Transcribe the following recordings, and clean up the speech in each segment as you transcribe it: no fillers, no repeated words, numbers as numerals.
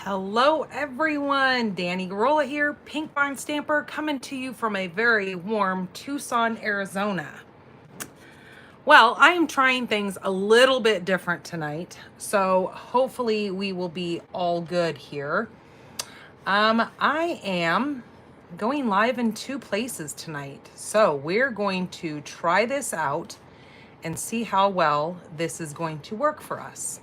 Hello everyone, Danny Garola here, Pink Barn Stamper, coming to you from a very warm Tucson, Arizona. Well, I am trying things a little bit different tonight, so hopefully we will be all good here. I am going live in 2 places tonight, so we're going to try this out and see how well this is going to work for us.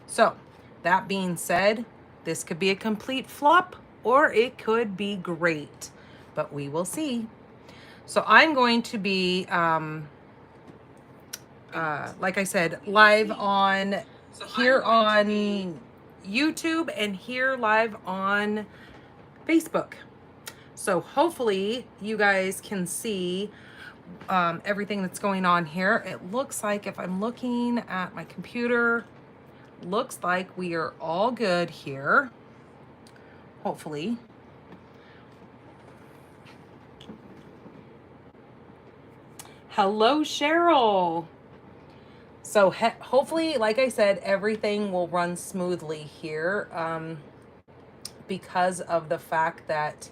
So, that being said, this could be a complete flop or it could be great, but we will see. So I'm going to be, like I said, live on here on YouTube and here live on Facebook. So hopefully you guys can see everything that's going on here. It looks like if I'm looking at my computer, looks like we are all good here, hopefully. Hello, Cheryl. So hopefully, like I said, everything will run smoothly here because of the fact that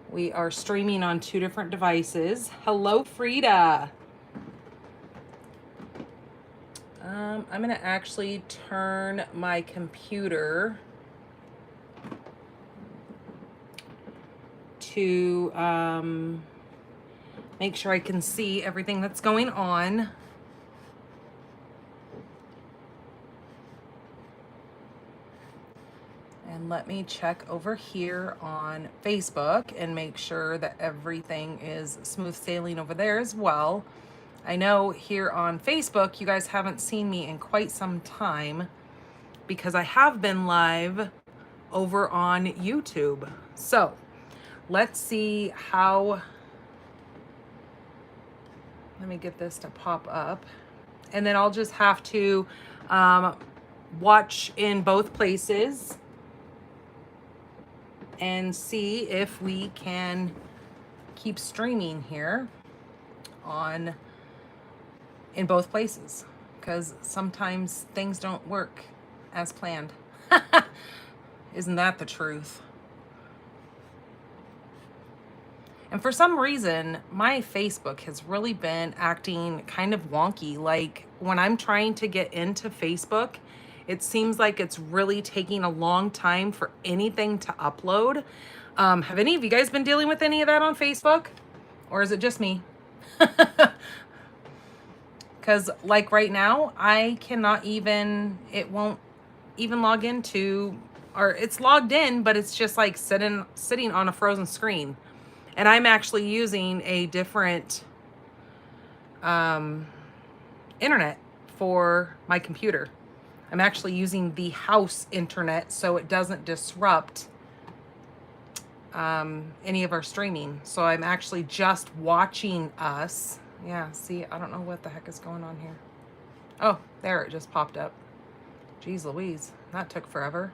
we are streaming on 2 different devices. Hello, Frida. I'm gonna actually turn my computer to make sure I can see everything that's going on. And let me check over here on Facebook and make sure that everything is smooth sailing over there as well. I know here on Facebook, you guys haven't seen me in quite some time because I have been live over on YouTube. So let's see how, let me get this to pop up. And then I'll just have to watch in both places and see if we can keep streaming here on in both places, because sometimes things don't work as planned. Isn't that the truth? And for some reason, my Facebook has really been acting kind of wonky. Like when I'm trying to get into Facebook, it seems like it's really taking a long time for anything to upload. Have any of you guys been dealing with any of that on Facebook? Or is it just me? Because like right now, I cannot even, it won't even log into, or it's logged in, but it's just like sitting on a frozen screen. And I'm actually using a different internet for my computer. I'm actually using the house internet so it doesn't disrupt any of our streaming. So I'm actually just watching us. Yeah, see, I don't know what the heck is going on here. Oh, there, it just popped up. Jeez Louise, that took forever.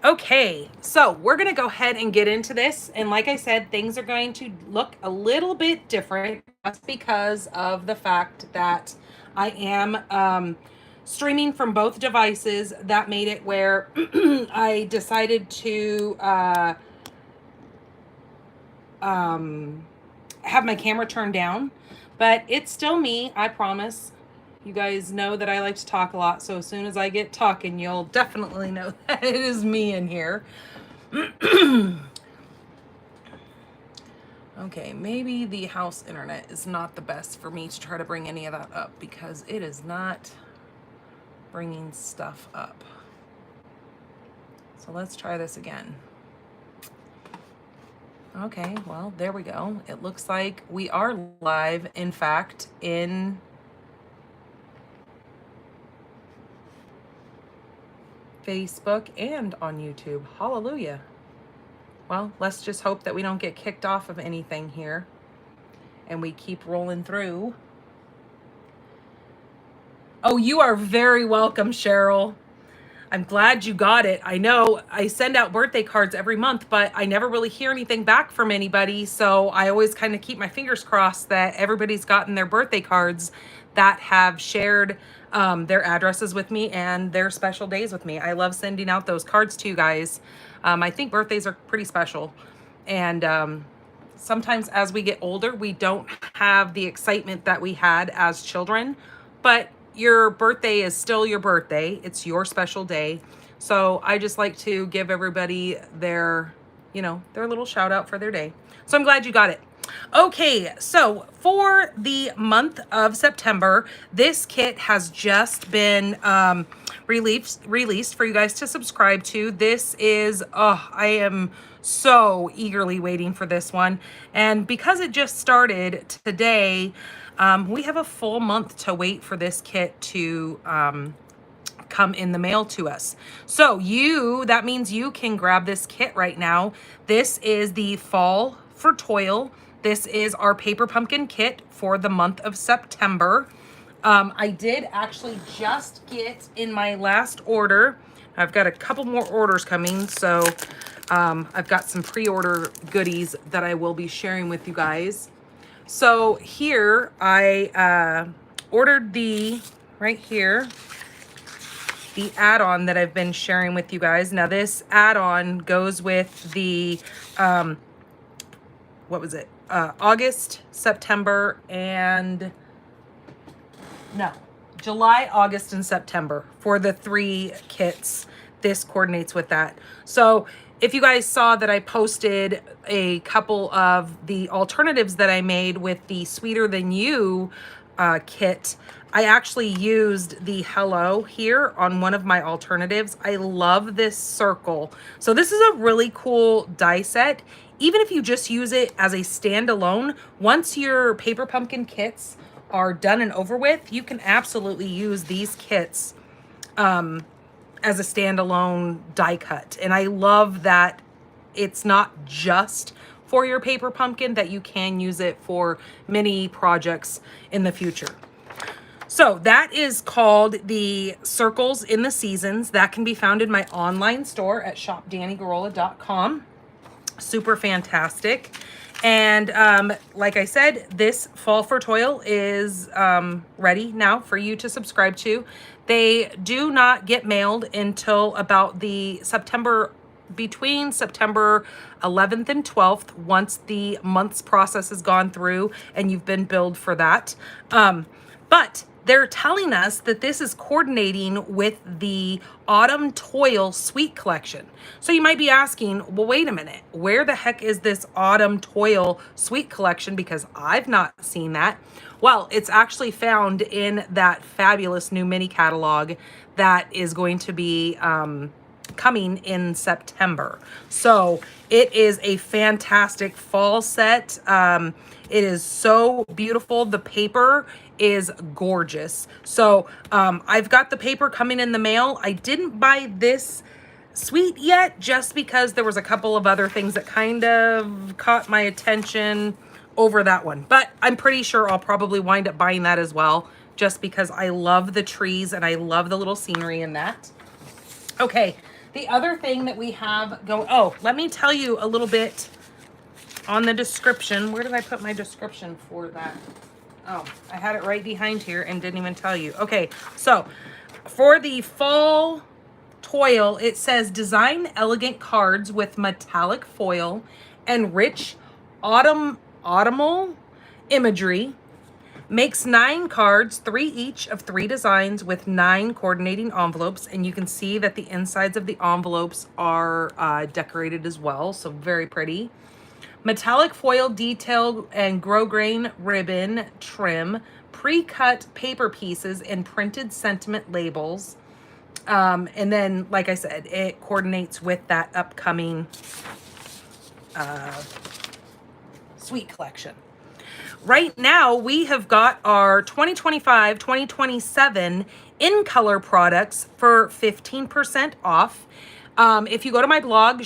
Okay, so we're gonna go ahead and get into this. And like I said, things are going to look a little bit different just because of the fact that I am streaming from both devices. That made it where I decided to have my camera turned down, but it's still me, I promise. You guys know that I like to talk a lot, so as soon as I get talking, you'll definitely know that it is me in here. Okay, maybe the house internet is not the best for me to try to bring any of that up because it is not bringing stuff up. So let's try this again. Okay, well, there we go. It looks like we are live, in fact, in Facebook and on YouTube. Hallelujah. Well, let's just hope that we don't get kicked off of anything here and we keep rolling through. Oh, you are very welcome, Cheryl. I'm glad you got it. I know I send out birthday cards every month, but I never really hear anything back from anybody. So I always kind of keep my fingers crossed that everybody's gotten their birthday cards that have shared their addresses with me and their special days with me. I love sending out those cards to you guys. I think birthdays are pretty special. And sometimes as we get older, we don't have the excitement that we had as children, but your birthday is still your birthday. It's your special day. So I just like to give everybody their, their little shout out for their day. So I'm glad you got it. Okay, so for the month of September, this kit has just been released for you guys to subscribe to. This is, I am so eagerly waiting for this one. And because it just started today, we have a full month to wait for this kit to come in the mail to us. So that means you can grab this kit right now. This is the Fall for Toil. This is our paper pumpkin kit for the month of September. I did actually just get in my last order. I've got a couple more orders coming, so I've got some pre-order goodies that I will be sharing with you guys. So here I ordered right here, the add-on that I've been sharing with you guys. Now this add-on goes with the, what was it? August, September, and July, August, and September for the 3 kits. This coordinates with that. So if you guys saw that I posted a couple of the alternatives that I made with the Sweeter Than You kit, I actually used the Hello here on one of my alternatives. I love this circle. So this is a really cool die set. Even if you just use it as a standalone, once your paper pumpkin kits are done and over with, you can absolutely use these kits as a standalone die cut. And I love that it's not just for your paper pumpkin, that you can use it for many projects in the future. So that is called the Circles in the Seasons. That can be found in my online store at shopdannygarola.com. Super fantastic. And like I said, this Fall for Toil is ready now for you to subscribe to. They do not get mailed until about between September 11th and 12th, once the month's process has gone through and you've been billed for that. But they're telling us that this is coordinating with the Autumn Toil Suite collection. So you might be asking, well, wait a minute, where the heck is this Autumn Toil Suite collection? Because I've not seen that. Well, it's actually found in that fabulous new mini catalog that is going to be coming in September. So it is a fantastic fall set. It is so beautiful. The paper is gorgeous. So I've got the paper coming in the mail. I didn't buy this suite yet just because there was a couple of other things that kind of caught my attention over that one. But I'm pretty sure I'll probably wind up buying that as well, just because I love the trees and I love the little scenery in that. Okay, the other thing that we have let me tell you a little bit on the description. Where did I put my description for that? Oh, I had it right behind here and didn't even tell you. Okay, so for the Fall Toil, it says design elegant cards with metallic foil and rich autumnal imagery. Makes 9 cards, 3 each of 3 designs with 9 coordinating envelopes. And you can see that the insides of the envelopes are decorated as well. So very pretty. Metallic foil detail and grosgrain ribbon trim, pre-cut paper pieces and printed sentiment labels. And then, like I said, it coordinates with that upcoming suite collection. Right now, we have got our 2025-2027 in color products for 15% off. If you go to my blog,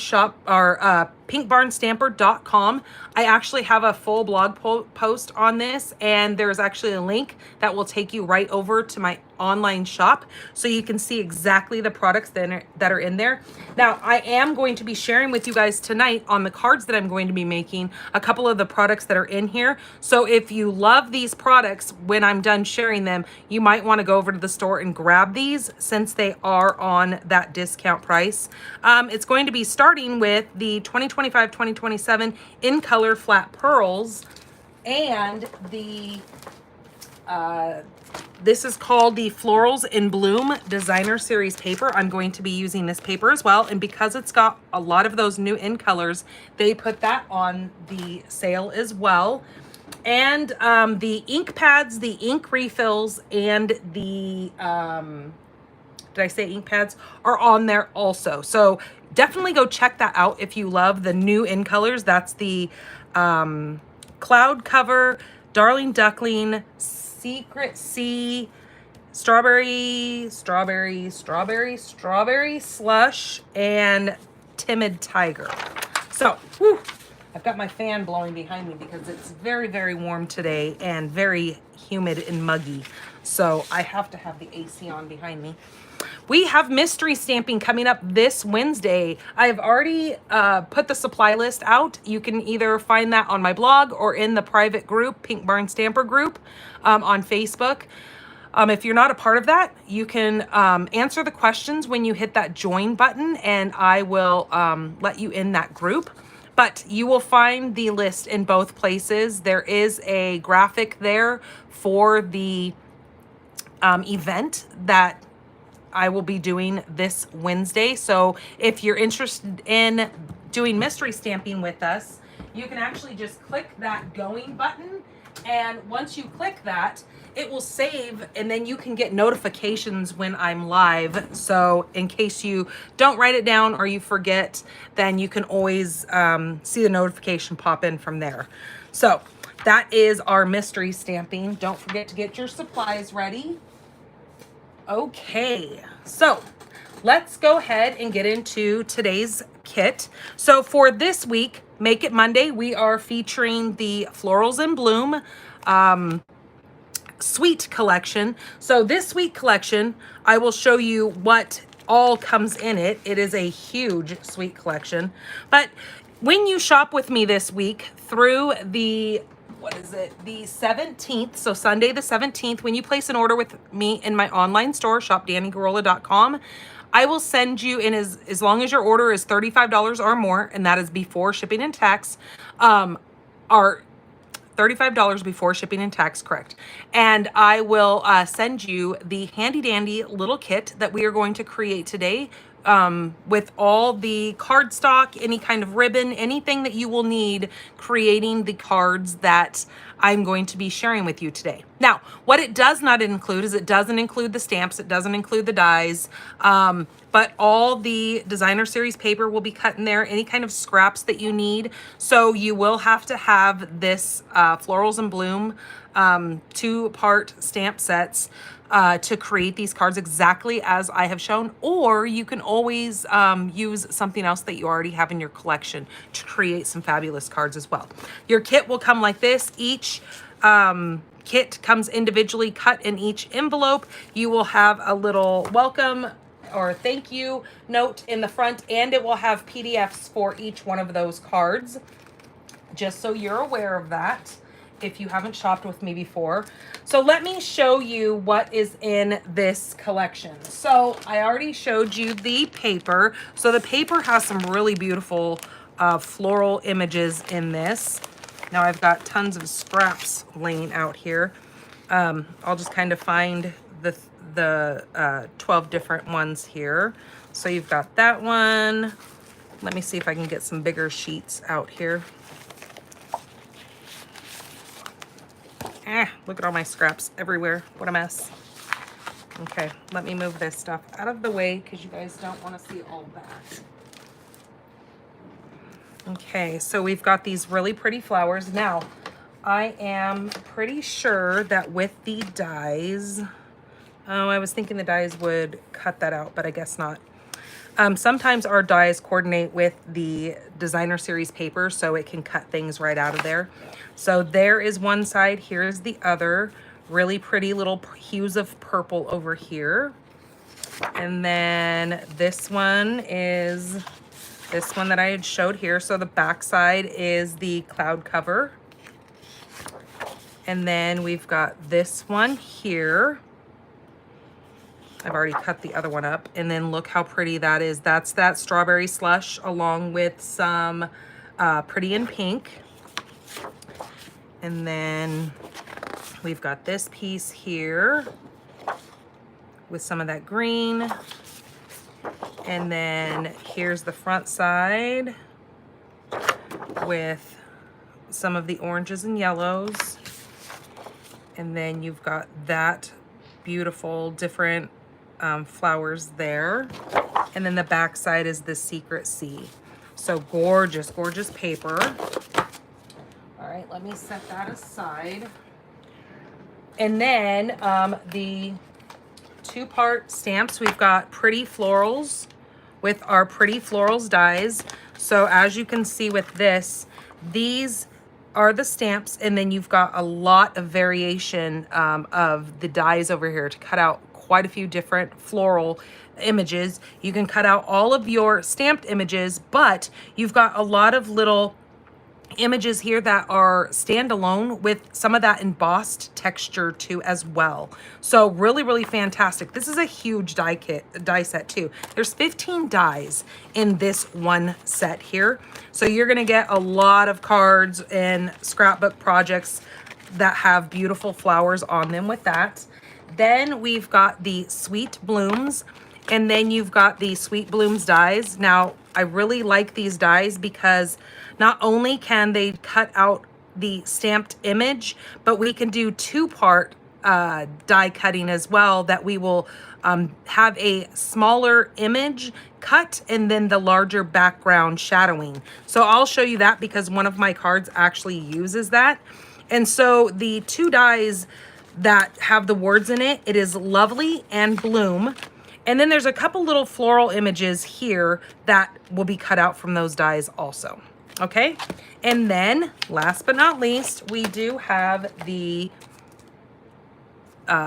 pinkbarnstamper.com. I actually have a full blog post on this, and there's actually a link that will take you right over to my online shop so you can see exactly the products that are in there. Now, I am going to be sharing with you guys tonight on the cards that I'm going to be making a couple of the products that are in here. So if you love these products, when I'm done sharing them, you might want to go over to the store and grab these since they are on that discount price. It's going to be starting with the 2025-2027 in color flat pearls, and the this is called the Florals in Bloom Designer Series paper. I'm going to be using this paper as well, and because it's got a lot of those new in colors, they put that on the sale as well. And the ink pads, the ink refills, and the did I say ink pads are on there also. So definitely go check that out if you love the new in colors. That's the Cloud Cover, Darling Duckling, Secret Sea, Strawberry Slush, and Timid Tiger. So, whew, I've got my fan blowing behind me because it's very, very warm today and very humid and muggy. So I have to have the AC on behind me. We have mystery stamping coming up this Wednesday. I've already put the supply list out. You can either find that on my blog or in the private group, Pink Barn Stamper group on Facebook. If you're not a part of that, you can answer the questions when you hit that join button, and I will let you in that group. But you will find the list in both places. There is a graphic there for the event that I will be doing this Wednesday. So if you're interested in doing mystery stamping with us, you can actually just click that going button. And once you click that, it will save, and then you can get notifications when I'm live. So in case you don't write it down or you forget, then you can always see the notification pop in from there. So that is our mystery stamping. Don't forget to get your supplies ready. Okay, so let's go ahead and get into today's kit. So for this week, Make It Monday, we are featuring the Florals in Bloom Sweet collection. So this sweet collection, I will show you what all comes in it. It is a huge sweet collection. But when you shop with me this week through the the 17th, so Sunday the 17th, when you place an order with me in my online store, shopdannygarola.com, I will send you in as long as your order is $35 or more, and that is before shipping and tax, our $35 before shipping and tax, correct. And I will send you the handy dandy little kit that we are going to create today with all the cardstock, any kind of ribbon, anything that you will need creating the cards that I'm going to be sharing with you today. Now, what it does not include is it doesn't include the stamps, it doesn't include the dies, but all the designer series paper will be cut in there, any kind of scraps that you need. So you will have to have this Florals in Bloom 2-part stamp sets to create these cards exactly as I have shown, or you can always use something else that you already have in your collection to create some fabulous cards as well. Your kit will come like this. Each kit comes individually cut in each envelope. You will have a little welcome or thank you note in the front, and it will have PDFs for each one of those cards, just so you're aware of that if you haven't shopped with me before. So let me show you what is in this collection. So I already showed you the paper. So the paper has some really beautiful floral images in this. Now I've got tons of scraps laying out here. I'll just kind of find the 12 different ones here. So you've got that one. Let me see if I can get some bigger sheets out here. Look at all my scraps everywhere. What a mess. Okay, let me move this stuff out of the way because you guys don't want to see all that. Okay, so we've got these really pretty flowers. Now, I am pretty sure that with the dies, oh, I was thinking the dies would cut that out, but I guess not. Sometimes our dies coordinate with the designer series paper, so it can cut things right out of there. So there is one side, here is the other. Really pretty little hues of purple over here. And then this one is this one that I had showed here. So the back side is the cloud cover. And then we've got this one here. I've already cut the other one up. And then look how pretty that is. That's that strawberry slush along with some pretty in pink. And then we've got this piece here with some of that green. And then here's the front side with some of the oranges and yellows. And then you've got that beautiful different flowers there. And then the back side is the Secret Sea. So gorgeous, gorgeous paper. All right, let me set that aside. And then the two-part stamps, we've got Pretty Florals with our Pretty Florals dies. So as you can see with this, these are the stamps, and then you've got a lot of variation of the dies over here to cut out quite a few different floral images. You can cut out all of your stamped images, but you've got a lot of little images here that are standalone with some of that embossed texture too as well. So really, really fantastic. This is a huge die set too. There's 15 dies in this one set here. So you're gonna get a lot of cards and scrapbook projects that have beautiful flowers on them with that. Then we've got the Sweet Blooms, and then you've got the Sweet Blooms dies. Now, I really like these dies because not only can they cut out the stamped image, but we can do two-part die cutting as well, that we will have a smaller image cut and then the larger background shadowing. So I'll show you that because one of my cards actually uses that. And so the two dies that have the words in it, it is Lovely and Bloom. And then there's a couple little floral images here that will be cut out from those dies also. Okay, and then last but not least, we do have the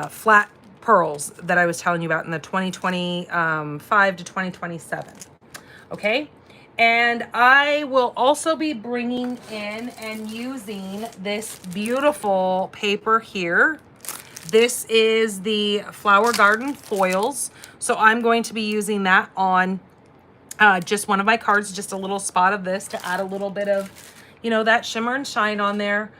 flat pearls that I was telling you about in the 2025 to 2027. Okay, and I will also be bringing in and using this beautiful paper here. This is the Flower Garden foils. So I'm going to be using that on just one of my cards, just a little spot of this to add a little bit of, you know, that shimmer and shine on there.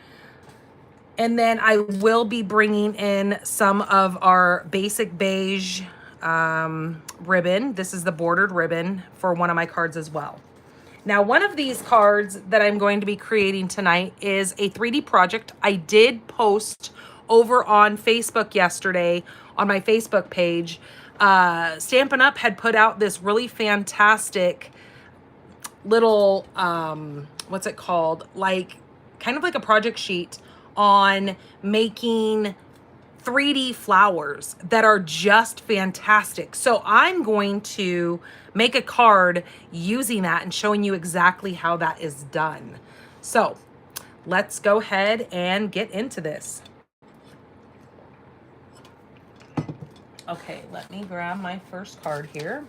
And then I will be bringing in some of our basic beige ribbon. This is the bordered ribbon for one of my cards as well. Now, one of these cards that I'm going to be creating tonight is a 3D project. I did post over on Facebook yesterday on my Facebook page. Stampin' Up had put out this really fantastic little, what's it called? Like, kind of like a project sheet on making 3D flowers that are just fantastic. So I'm going to make a card using that and showing you exactly how that is done. So let's go ahead and get into this. Okay, let me grab my first card here.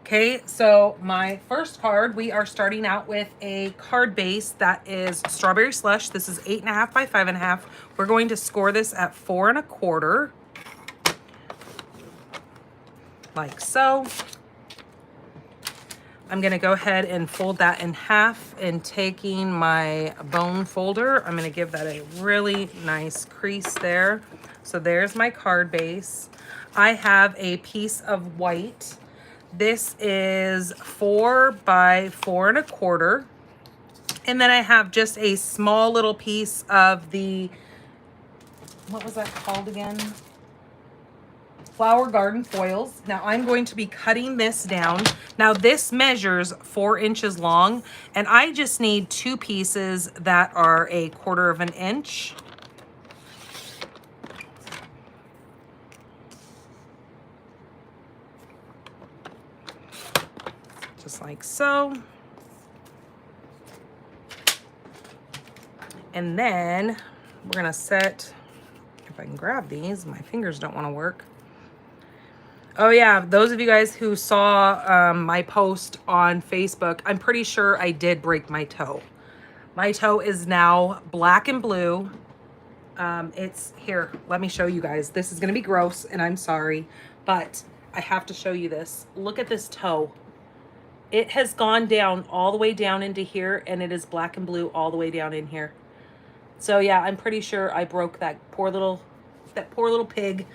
Okay, so my first card, we are starting out with a card base that is Strawberry Slush. This is 8.5 by 5.5. We're going to score this at 4 1/4, like so. I'm gonna go ahead and fold that in half, and taking my bone folder, I'm gonna give that a really nice crease there. So there's my card base. I have a piece of white. This is 4 by 4 1/4. And then I have just a small little piece of the, what was that called again? Flower Garden foils. Now I'm going to be cutting this down. Now this measures 4 inches long, and I just need 2 pieces that are 1/4 of an inch. just like so. And then we're gonna set, if I can grab these, my fingers don't wanna work. Oh yeah, those of you guys who saw my post on Facebook, I'm pretty sure I did break my toe. My toe is now black and blue. It's here, let me show you guys. This is gonna be gross and I'm sorry, but I have to show you this. Look at this toe. It has gone down all the way down into here, and it is black and blue all the way down in here. So yeah, I'm pretty sure I broke that poor little pig.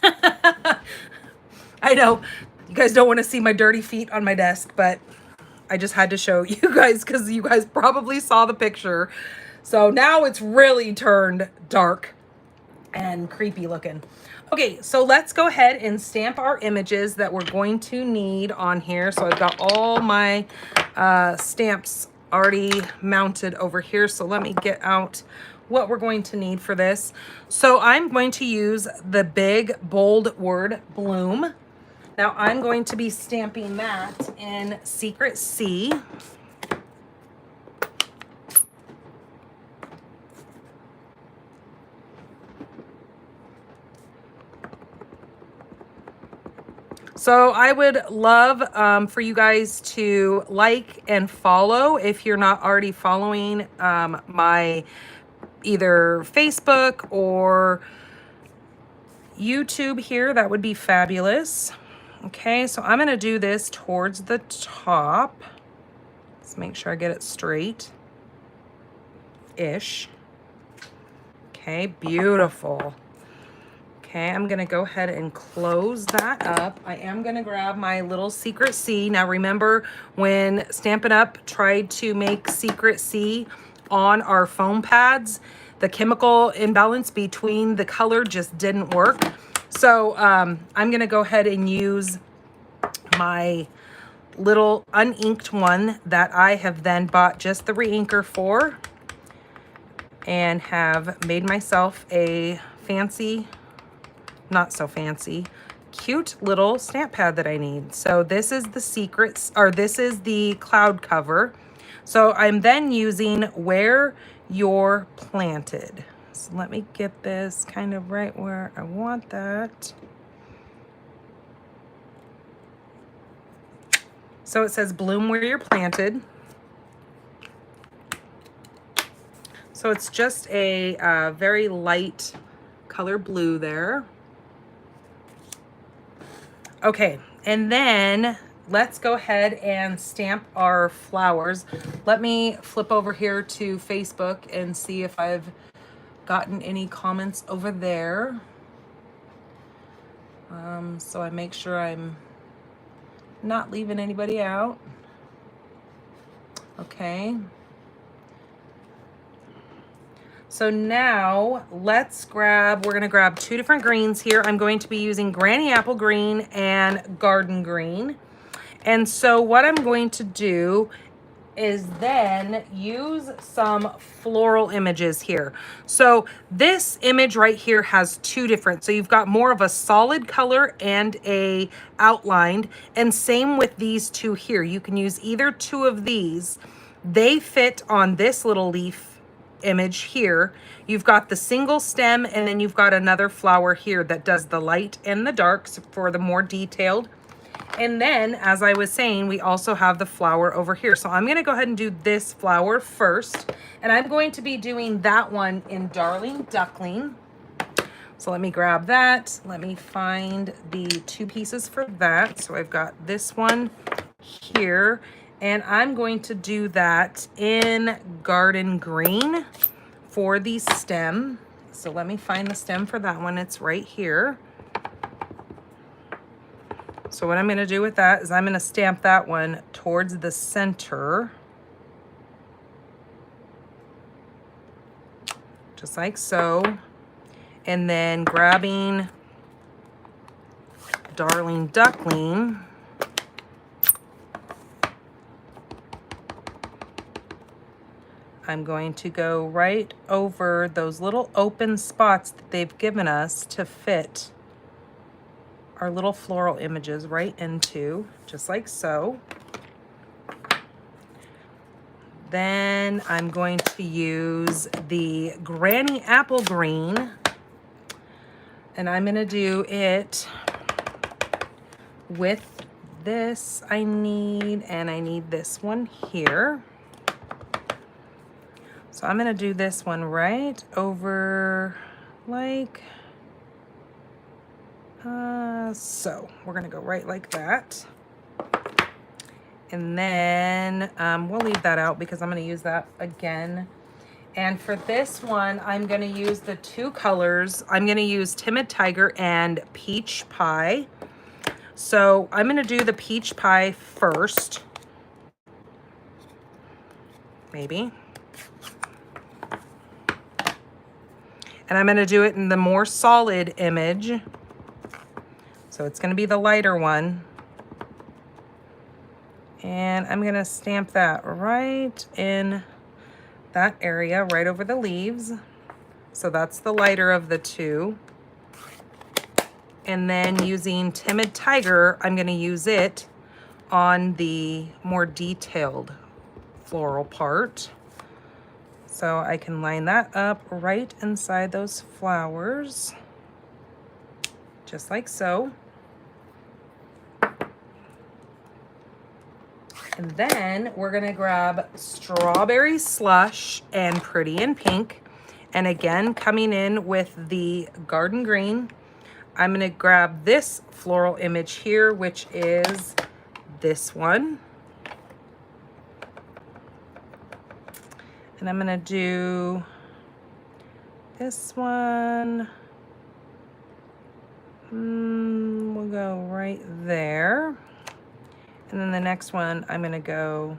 I know you guys don't want to see my dirty feet on my desk, but I just had to show you guys because you guys probably saw the picture. So now it's really turned dark and creepy looking. Okay, so let's go ahead and stamp our images that we're going to need on here. So I've got all my stamps already mounted over here. So let me get out what we're going to need for this. So I'm going to use the big bold word Bloom. Now I'm going to be stamping that in Secret C. So I would love for you guys to like and follow if you're not already following my either Facebook or YouTube here. That would be fabulous. Okay, so I'm going to do this towards the top. Let's make sure I get it straight-ish. Okay, beautiful. Okay, I'm gonna go ahead and close that up. I am gonna grab my little Secret C. Now remember when Stampin' Up tried to make Secret C on our foam pads, the chemical imbalance between the color just didn't work. So I'm gonna go ahead and use my little uninked one that I have then bought just the re-inker for and have made myself a fancy, not so fancy, cute little stamp pad that I need. So this is the secrets, or this is the cloud cover. So I'm then using Where You're Planted. So let me get this kind of right where I want that. So it says Bloom Where You're Planted. So it's just a very light color blue there. Okay, and then let's go ahead and stamp our flowers. Let me flip over here to Facebook and see if I've gotten any comments over there. So I make sure I'm not leaving anybody out. Okay. So now let's grab, we're gonna grab two different greens here. I'm going to be using Granny Apple Green and Garden Green. And so what I'm going to do is then use some floral images here. So this image right here has two different, so you've got more of a solid color and a outlined, and same with these two here. You can use either two of these. They fit on this little leaf image here. You've got the single stem, and then you've got another flower here that does the light and the darks for the more detailed. And then, as I was saying, we also have the flower over here. So I'm going to go ahead and do this flower first, and I'm going to be doing that one in Darling Duckling. So let me grab that. Let me find the two pieces for that. So I've got this one here, and I'm going to do that in Garden Green for the stem. So let me find the stem for that one. It's right here. So what I'm going to do with that is I'm going to stamp that one towards the center. Just like so. And then grabbing Darling Duckling. I'm going to go right over those little open spots that they've given us to fit our little floral images right into, just like so. Then I'm going to use the Granny Apple Green, and I'm gonna do it with this I need, and I need this one here. So I'm gonna do this one right over like, so we're gonna go right like that. And then we'll leave that out because I'm gonna use that again. And for this one, I'm gonna use the two colors. I'm gonna use Timid Tiger and Peach Pie. So I'm gonna do the Peach Pie first, maybe. And I'm gonna do it in the more solid image. So it's gonna be the lighter one. And I'm gonna stamp that right in that area, right over the leaves. So that's the lighter of the two. And then using Timid Tiger, I'm gonna use it on the more detailed floral part. So I can line that up right inside those flowers, just like so. And then we're gonna grab Strawberry Slush and Pretty in Pink. And again, coming in with the Garden Green, I'm gonna grab this floral image here, which is this one. And I'm gonna do this one. We'll go right there. And then the next one, I'm gonna go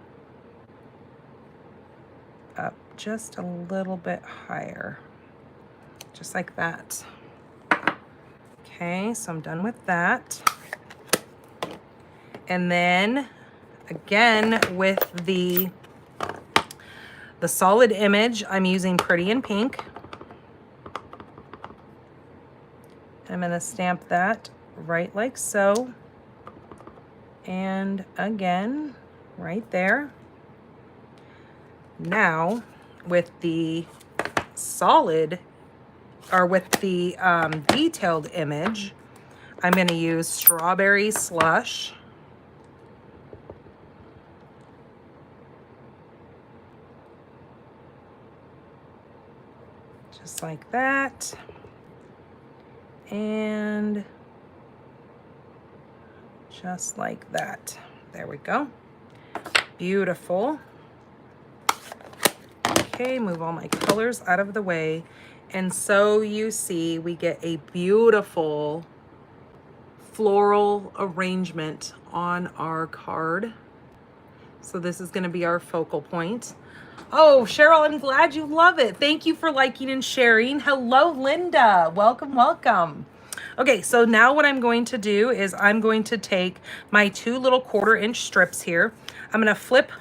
up just a little bit higher, just like that. Okay, so I'm done with that. And then again, with the solid image, I'm using Pretty in Pink. I'm gonna stamp that right like so. And again, right there. Now, with the solid, or with the detailed image, I'm gonna use Strawberry Slush. Just like that. And just like that. There we go. Beautiful. Okay, move all my colors out of the way. And so you see, we get a beautiful floral arrangement on our card. So this is gonna be our focal point. Oh, Cheryl, I'm glad you love it. Thank you for liking and sharing. Hello, Linda. Welcome, welcome. Okay, so now what I'm going to do is I'm going to take my two little 1/4-inch strips here. I'm gonna flip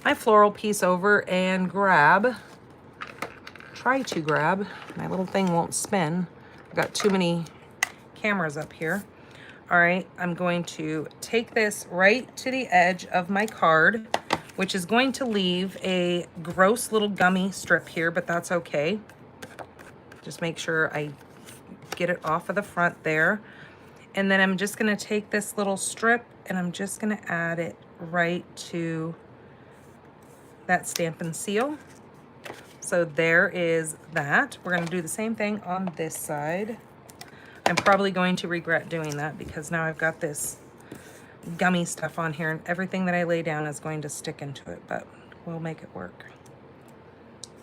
my floral piece over and try to grab, my little thing won't spin. I've got too many cameras up here. All right, I'm going to take this right to the edge of my card, which is going to leave a gross little gummy strip here, but that's okay. Just make sure I get it off of the front there. And then I'm just gonna take this little strip and I'm just gonna add it right to that Stampin' Seal. So there is that. We're gonna do the same thing on this side. I'm probably going to regret doing that because now I've got this gummy stuff on here and everything that I lay down is going to stick into it, but we'll make it work.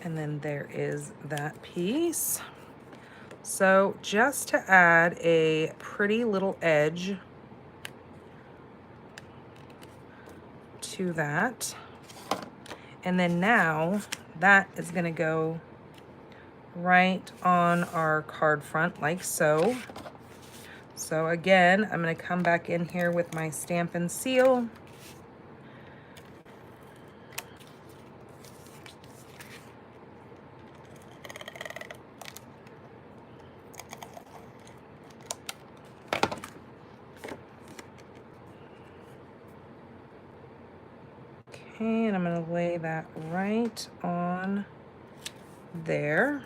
And then there is that piece. So just to add a pretty little edge to that. And then now that is gonna go right on our card front like so. So again, I'm gonna come back in here with my Stampin' Seal. Okay, and I'm gonna lay that right on there.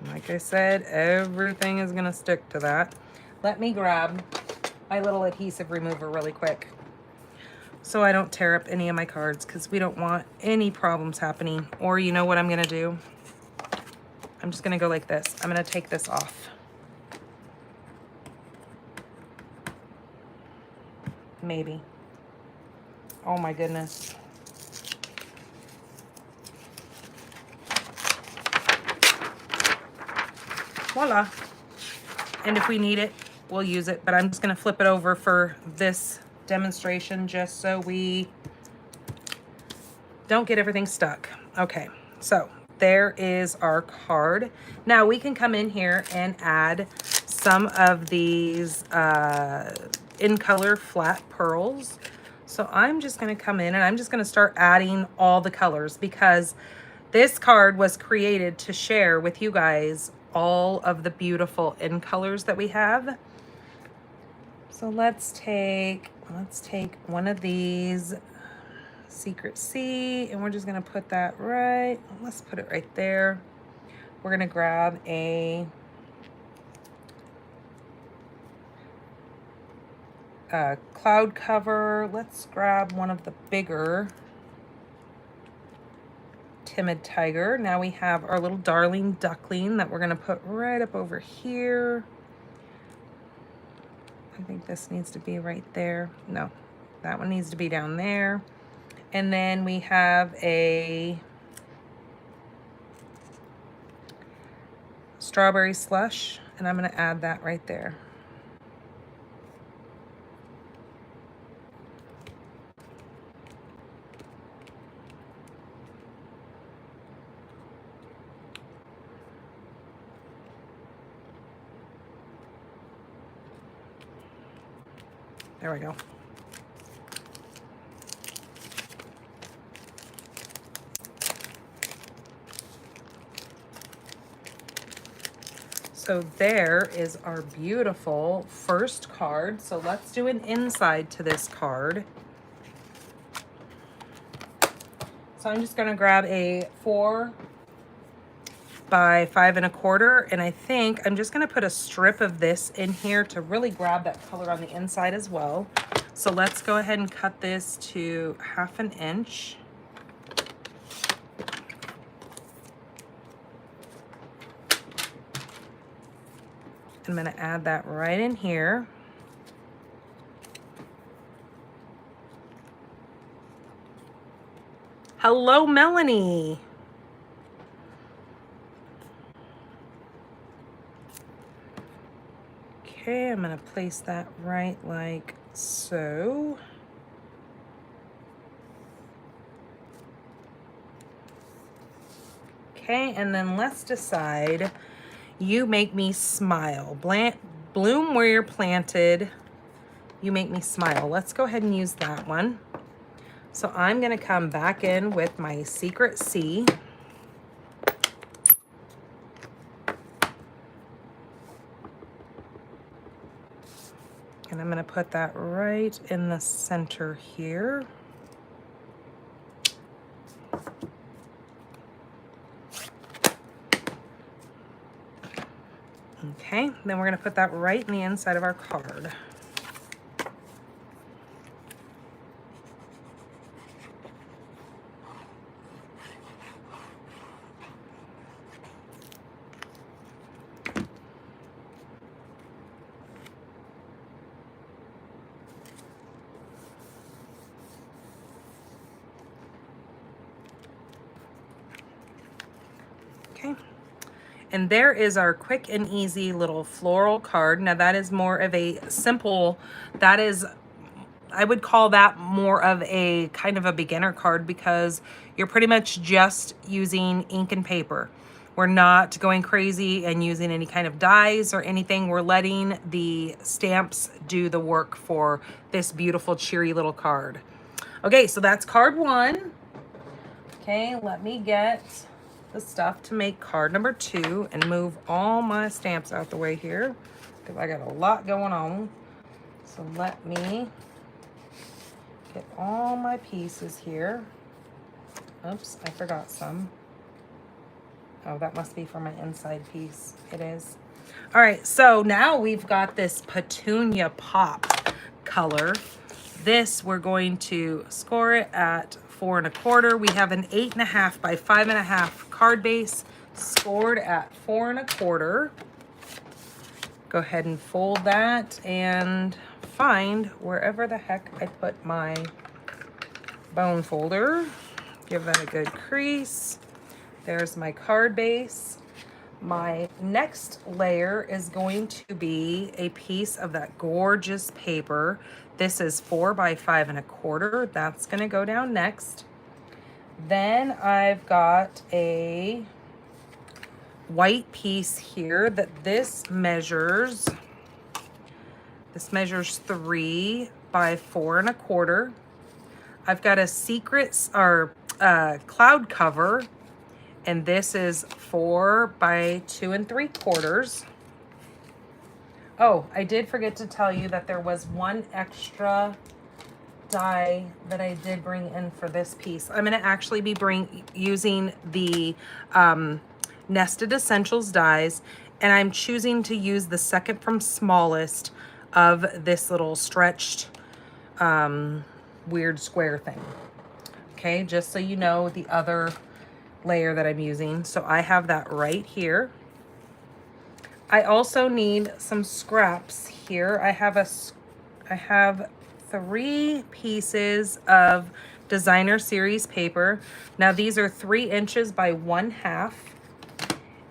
Like I said, everything is gonna stick to that. Let me grab my little adhesive remover really quick so I don't tear up any of my cards, because we don't want any problems happening. Or you know what I'm gonna do? I'm just gonna go like this. I'm gonna take this off. Maybe. Oh my goodness. Voila. And if we need it, we'll use it. But I'm just gonna flip it over for this demonstration just so we don't get everything stuck. Okay, so there is our card. Now we can come in here and add some of these in color flat pearls. So I'm just gonna come in and I'm just gonna start adding all the colors, because this card was created to share with you guys all of the beautiful in colors that we have. So let's take one of these Secret C, and we're just gonna put that right, let's put it right there. We're gonna grab a cloud cover. Let's grab one of the bigger Timid Tiger. Now we have our little darling duckling that we're gonna put right up over here. I think this needs to be right there. No, that one needs to be down there. And then we have a strawberry slush, and I'm gonna add that right there. There we go. So there is our beautiful first card. So let's do an inside to this card. So I'm just gonna grab a 4 by 5 1/4, and I think I'm just gonna put a strip of this in here to really grab that color on the inside as well. So let's go ahead and cut this to 1/2 inch. I'm gonna add that right in here. Hello, Melanie. Okay, I'm gonna place that right like so. Okay, and then let's decide, you make me smile. Bloom where you're planted, you make me smile. Let's go ahead and use that one. So I'm gonna come back in with my Secret C. And I'm gonna put that right in the center here. Okay, then we're gonna put that right in the inside of our card. Okay. And there is our quick and easy little floral card. Now that is more of a simple, that is, I would call that more of a kind of a beginner card, because you're pretty much just using ink and paper. We're not going crazy and using any kind of dyes or anything. We're letting the stamps do the work for this beautiful, cheery little card. Okay, so that's card 1. Okay, let me get the stuff to make card number 2 and move all my stamps out the way here, because I got a lot going on. So let me Get all my pieces here. Oops, I forgot some. Oh, that must be for my inside piece. It is. All right, so now we've got this Petunia Pop color. This, we're going to score it at 4 1/4. We have an 8.5 by 5.5 card base scored at 4 1/4. Go ahead and fold that and find wherever the heck I put my bone folder. Give that a good crease. There's my card base. My next layer is going to be a piece of that gorgeous paper. This is 4 by 5 1/4. That's going to go down next. Then I've got a white piece here that this measures 3 by 4 1/4. I've got a secret or cloud cover, and this is 4 by 2 3/4. Oh, I did forget to tell you that there was one extra die that I did bring in for this piece. I'm going to actually be using the Nested Essentials dies, and I'm choosing to use the second from smallest of this little stretched weird square thing. Okay, just so you know the other layer that I'm using. So I have that right here. I also need some scraps here. I have 3 pieces of designer series paper. Now these are 3 inches by 1/2.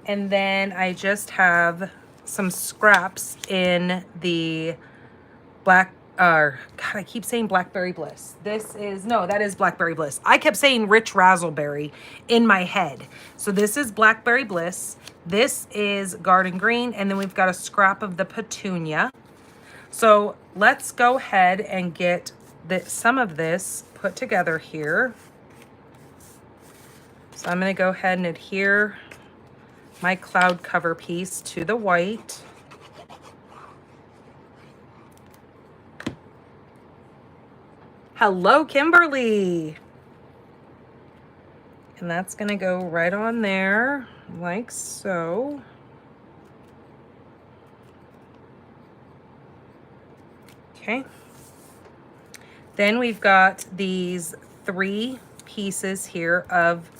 And then I just have some scraps in the black, God, I keep saying Blackberry Bliss. That is Blackberry Bliss. I kept saying Rich Razzleberry in my head. So this is Blackberry Bliss. This is Garden Green. And then we've got a scrap of the Petunia. So let's go ahead and get some of this put together here. So I'm going to go ahead and adhere my cloud cover piece to the white. Hello, Kimberly. And that's going to go right on there like so. Okay. Then we've got these 3 pieces here of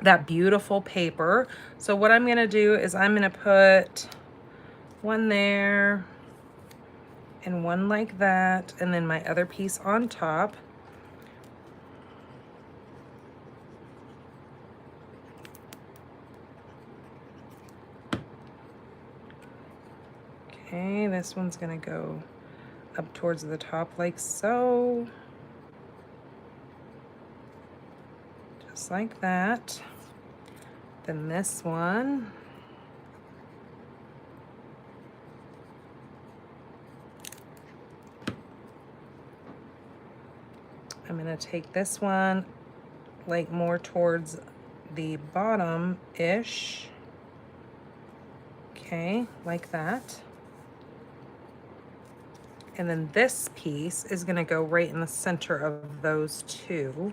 that beautiful paper. So what I'm going to do is I'm going to put one there and one like that, and then my other piece on top. Okay, this one's going to go up towards the top like so. Just like that. Then this one. I'm going to take this one like more towards the bottom-ish. Okay, like that. And then this piece is going to go right in the center of those 2.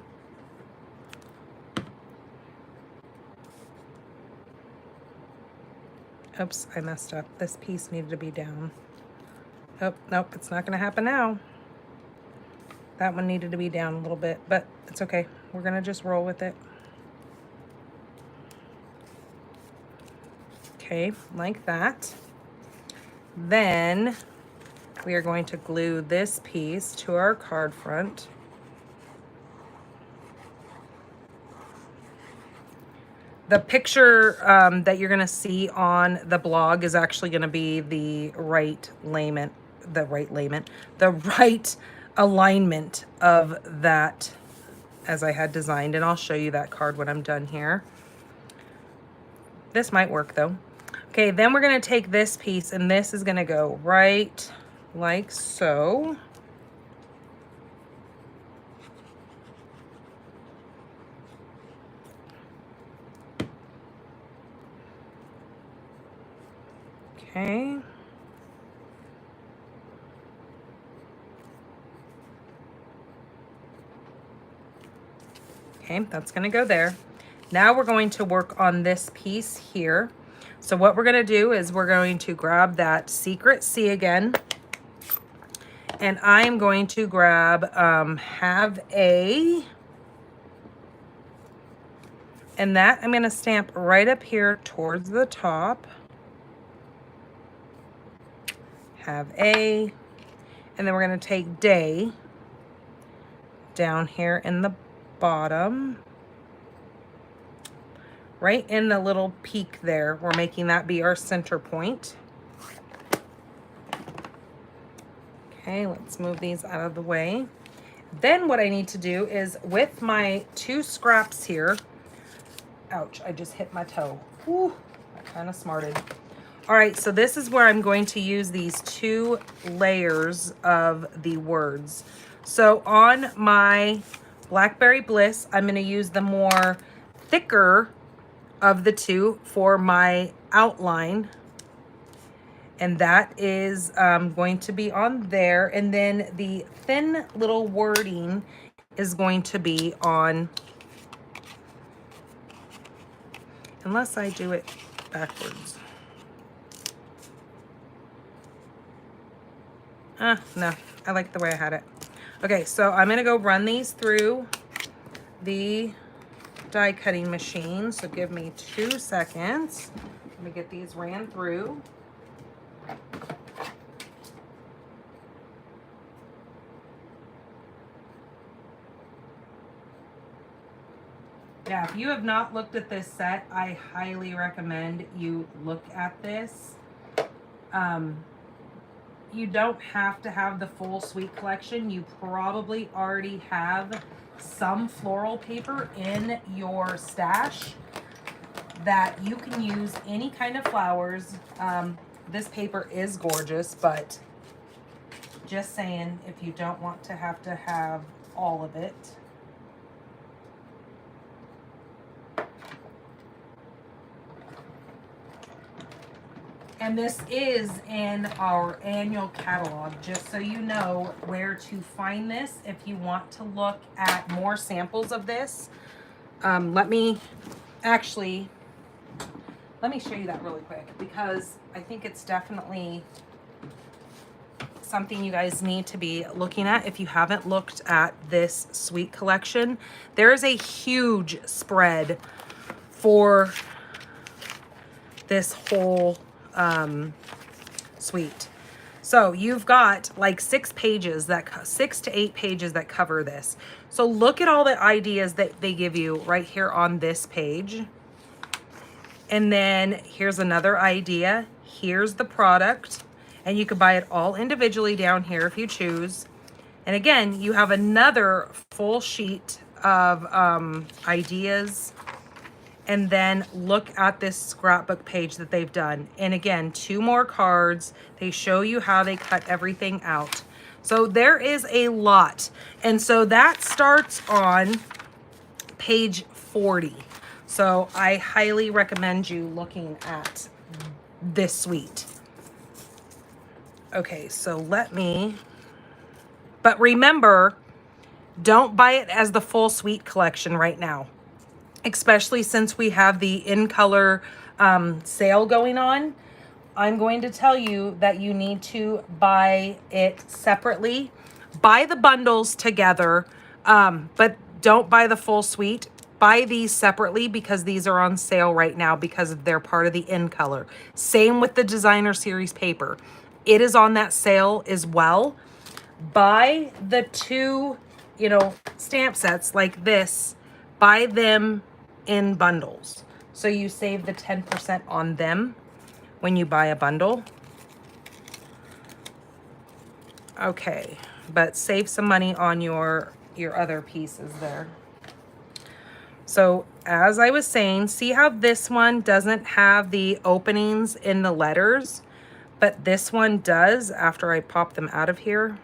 Oops, I messed up. This piece needed to be down. Oh, nope, it's not going to happen now. That one needed to be down a little bit, but it's okay. We're going to just roll with it. Okay, like that. Then we are going to glue this piece to our card front. The picture that you're going to see on the blog is actually going to be the right alignment of that as I had designed, and I'll show you that card when I'm done here. This might work though. Okay, then we're going to take this piece, and this is going to go right like so. Okay. Okay, that's gonna go there. Now we're going to work on this piece here. So what we're gonna do is we're going to grab that Secret C again, and I am going to grab Have A, and that I'm gonna stamp right up here towards the top. Have A, and then we're gonna take Day down here in the bottom, right in the little peak there. We're making that be our center point. Okay, let's move these out of the way. Then what I need to do is with my 2 scraps here, ouch, I just hit my toe. Whew, I kind of smarted. All right, so this is where I'm going to use these 2 layers of the words. So on my Blackberry Bliss, I'm gonna use the more thicker of the 2 for my outline. And that is going to be on there. And then the thin little wording is going to be on, unless I do it backwards. No, I like the way I had it. Okay, so I'm gonna go run these through the die cutting machine. So give me 2 seconds. Let me get these ran through. Yeah, if you have not looked at this set, I highly recommend you look at this. You don't have to have the full suite collection. You probably already have some floral paper in your stash that you can use any kind of flowers. This paper is gorgeous, but just saying, if you don't want to have all of it. And this is in our annual catalog, just so you know where to find this if you want to look at more samples of this. Let me show you that really quick, because I think it's definitely something you guys need to be looking at if you haven't looked at this suite collection. There is a huge spread for this whole suite. So you've got like 6 pages, 6 to 8 pages that cover this. So look at all the ideas that they give you right here on this page. And then here's another idea. Here's the product, and you could buy it all individually down here if you choose. And again, you have another full sheet of ideas. And then look at this scrapbook page that they've done. And again, 2 more cards. They show you how they cut everything out. So there is a lot. And so that starts on page 40. So I highly recommend you looking at this suite. Okay, so but remember, don't buy it as the full suite collection right now, especially since we have the in color sale going on. I'm going to tell you that you need to buy it separately. Buy the bundles together, but don't buy the full suite. Buy these separately because these are on sale right now because they're part of the in color. Same with the designer series paper. It is on that sale as well. Buy the 2, stamp sets like this. Buy them in bundles. So you save the 10% on them when you buy a bundle. Okay, but save some money on your other pieces there. So as I was saying, see how this one doesn't have the openings in the letters, but this one does after I pop them out of here.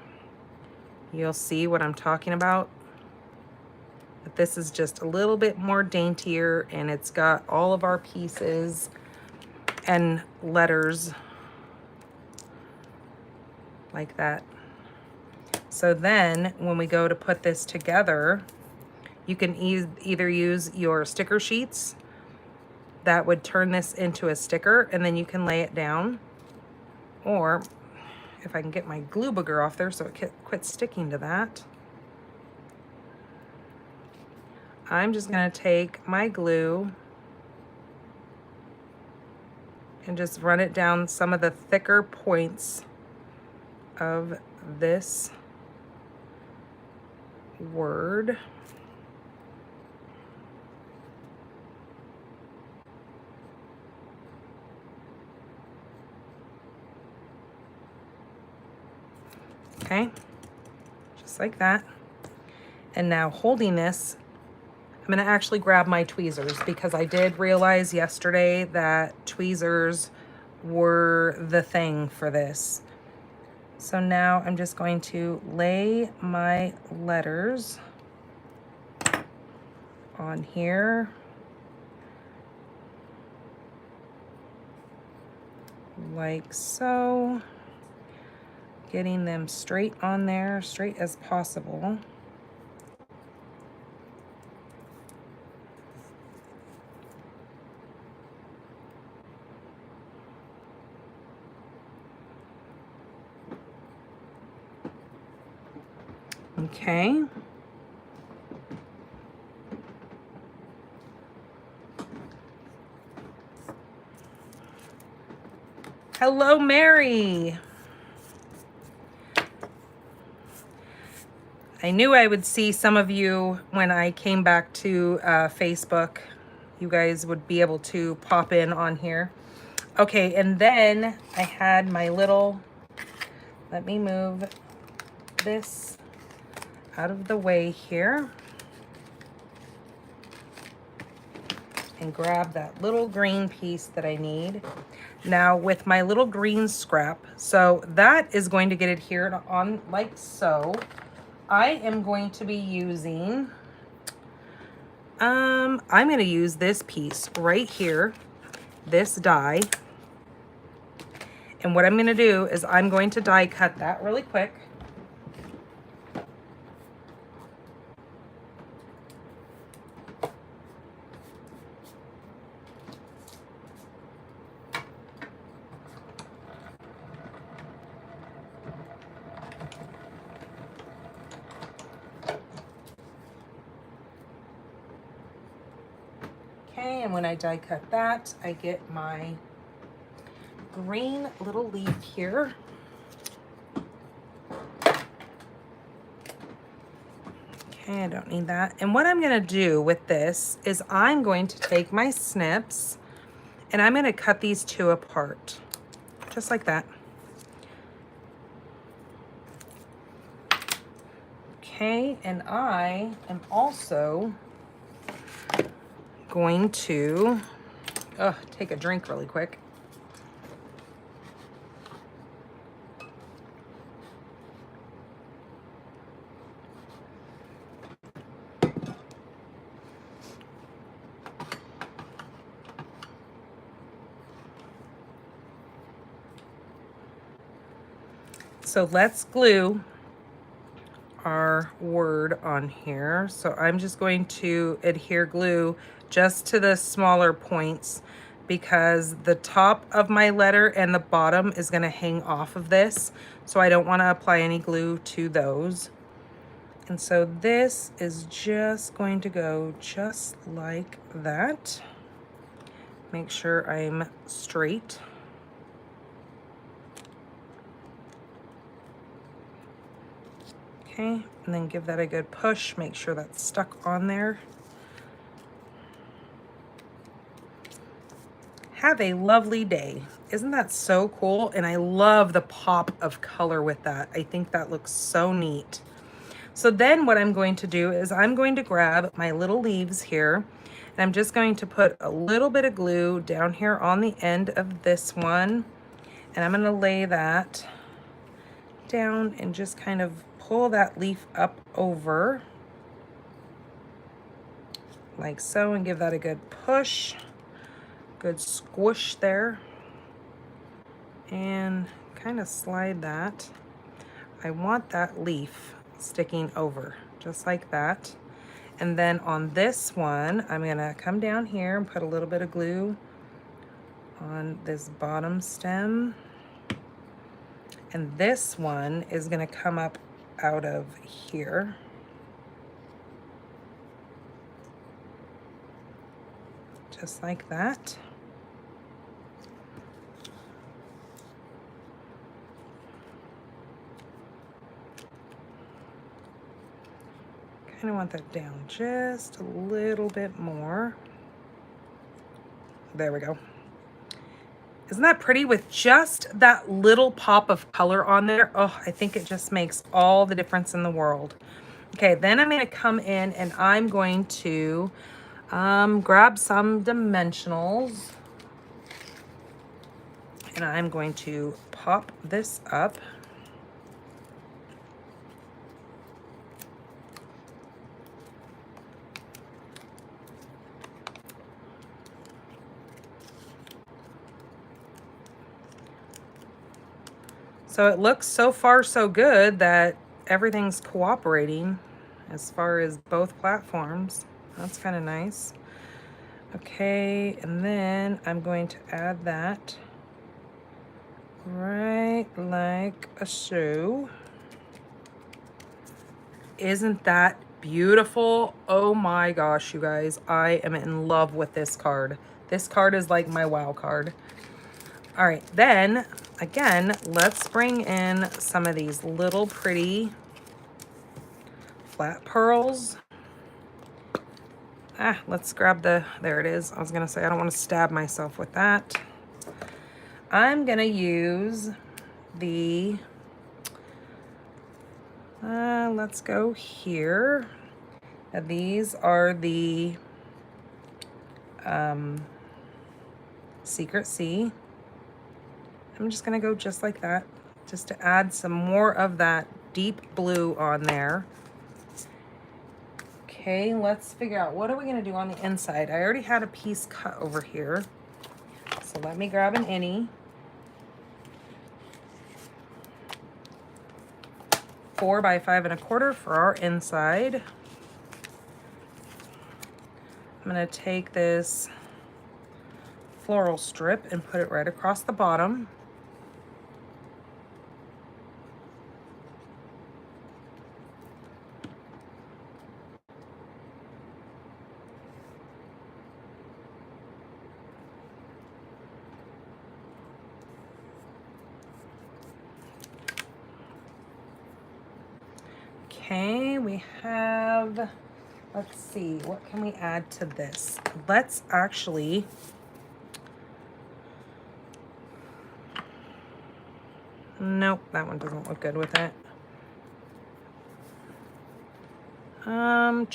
You'll see what I'm talking about. But this is just a little bit more daintier, and it's got all of our pieces and letters like that. So then when we go to put this together, You can either use your sticker sheets that would turn this into a sticker, and then you can lay it down. Or if I can get my glue booger off there so it quits sticking to that, I'm just gonna take my glue and just run it down some of the thicker points of this word. Okay, just like that. And now holding this, I'm gonna actually grab my tweezers because I did realize yesterday that tweezers were the thing for this. So now I'm just going to lay my letters on here. Like so. Getting them straight on there, straight as possible. Okay. Hello, Mary. I knew I would see some of you when I came back to Facebook. You guys would be able to pop in on here. Okay, and then I had my little, let me move this out of the way here and grab that little green piece that I need. Now with my little green scrap, so that is going to get adhered on like so. I am going to be using, I'm going to use this piece right here, this die. And what I'm going to do is I'm going to die cut that really quick. Okay, and when I die cut that, I get my green little leaf here. Okay, I don't need that. And what I'm gonna do with this is I'm going to take my snips and I'm gonna cut these two apart, just like that. Okay, and I am also going to take a drink really quick. So let's glue our word on here. So I'm just going to adhere glue just to the smaller points because the top of my letter and the bottom is going to hang off of this. So I don't want to apply any glue to those. And so this is just going to go just like that. Make sure I'm straight. Okay, and then give that a good push. Make sure that's stuck on there. Have a lovely day. Isn't that so cool? And I love the pop of color with that. I think that looks so neat. So then what I'm going to do is I'm going to grab my little leaves here and I'm just going to put a little bit of glue down here on the end of this one. And I'm going to lay that down and just kind of pull that leaf up over like so and give that a good push, good squish there, and kind of slide that. I want that leaf sticking over just like that. And then on this one, I'm gonna come down here and put a little bit of glue on this bottom stem. And this one is gonna come up out of here. Just like that. Kind of want that down just a little bit more. There we go. Isn't that pretty with just that little pop of color on there? Oh, I think it just makes all the difference in the world. Okay, then I'm gonna come in and I'm going to grab some dimensionals and I'm going to pop this up. So it looks so far so good that everything's cooperating as far as both platforms. That's kind of nice. Okay, and then I'm going to add that right like a so. Isn't that beautiful? Oh my gosh, you guys, I am in love with this card. This card is like my wow card. All right, then again, let's bring in some of these little pretty flat pearls. Let's grab the, there it is. I was gonna say, I don't wanna stab myself with that. I'm gonna use the, let's go here. Now, these are the Secret Sea. I'm just gonna go just like that, just to add some more of that deep blue on there. Okay, let's figure out, what are we gonna do on the inside? I already had a piece cut over here. So let me grab an innie. 4 by 5 1/4 for our inside. I'm gonna take this floral strip and put it right across the bottom. Okay, we have, let's see, what can we add to this? Let's actually, nope, that one doesn't look good with it. Trying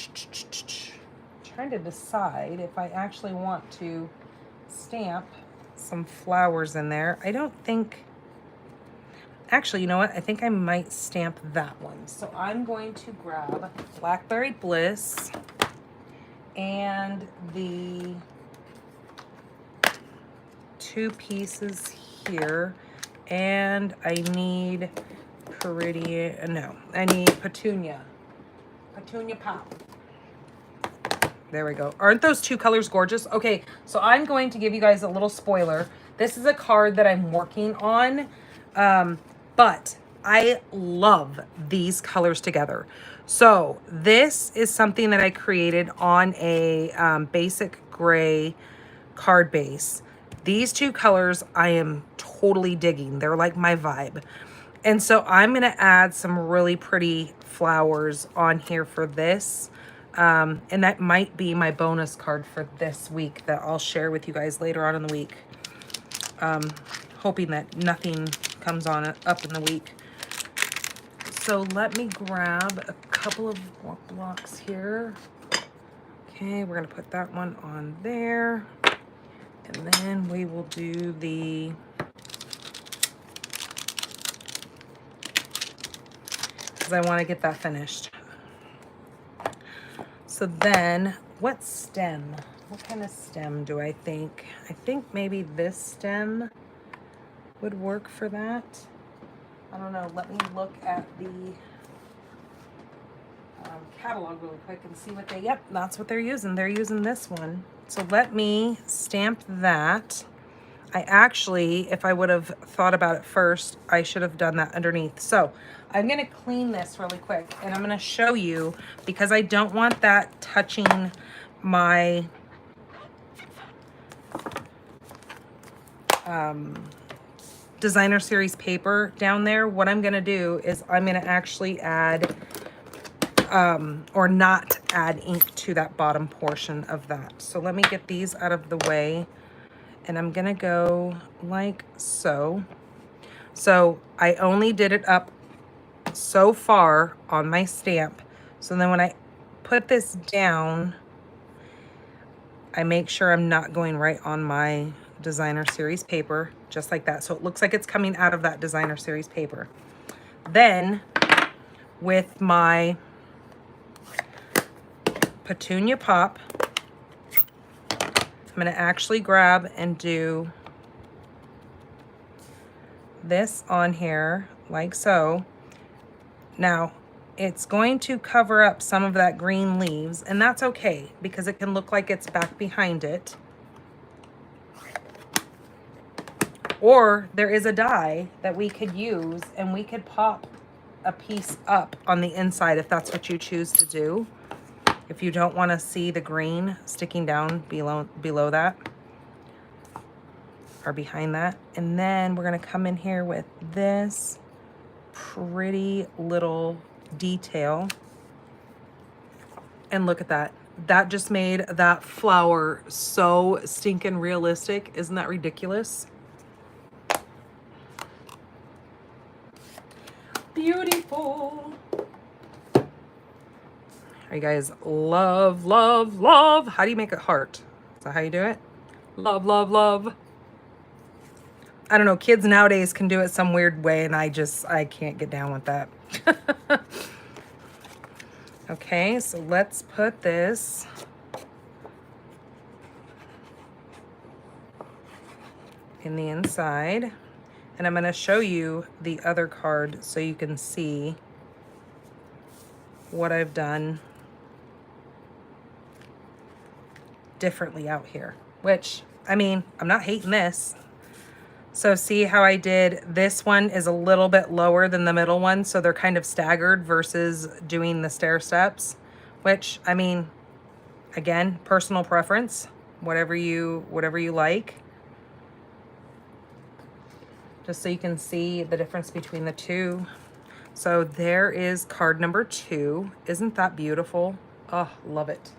to decide if I actually want to stamp some flowers in there. I don't think, actually, you know what? I think I might stamp that one. So I'm going to grab Blackberry Bliss and the 2 pieces here. And I need I need Petunia. Petunia Pop. There we go. Aren't those 2 colors gorgeous? Okay, so I'm going to give you guys a little spoiler. This is a card that I'm working on, but I love these colors together. So this is something that I created on a basic gray card base. These 2 colors I am totally digging. They're like my vibe. And so I'm gonna add some really pretty flowers on here for this. And that might be my bonus card for this week that I'll share with you guys later on in the week. Hoping that nothing comes on up in the week. So let me grab a couple of blocks here. Okay, we're gonna put that one on there. And then we will do the, because I want to get that finished. So then, what stem? What kind of stem do I think? I think maybe this stem would work for that. I don't know. Let me look at the catalog really quick and see what they, yep, that's what they're using. They're using this one. So let me stamp that. I actually, if I would have thought about it first, I should have done that underneath. So I'm going to clean this really quick and I'm going to show you, because I don't want that touching my designer series paper down there. What I'm going to do is I'm going to actually add or not add ink to that bottom portion of that. So let me get these out of the way, and I'm gonna go like so. So I only did it up so far on my stamp. So then when I put this down, I make sure I'm not going right on my designer series paper, just like that. So it looks like it's coming out of that designer series paper. Then with my Petunia Pop, I'm going to actually grab and do this on here like so. Now it's going to cover up some of that green leaves, and that's okay because it can look like it's back behind it. Or there is a die that we could use and we could pop a piece up on the inside if that's what you choose to do. If you don't want to see the green sticking down below that or behind that. And then we're going to come in here with this pretty little detail. And look at that. That just made that flower so stinking realistic. Isn't that ridiculous? Beautiful. You guys love, love, love. How do you make a heart? Is that how you do it? Love, love, love. I don't know. Kids nowadays can do it some weird way, and I can't get down with that. Okay, so let's put this in the inside. And I'm going to show you the other card so you can see what I've done differently out here, which, I mean, I'm not hating this. So see how I did, this one is a little bit lower than the middle one, so they're kind of staggered versus doing the stair steps, which, I mean, again, personal preference, whatever you like. Just so you can see the difference between the two. So there is card number 2. Isn't that beautiful? Oh, love it.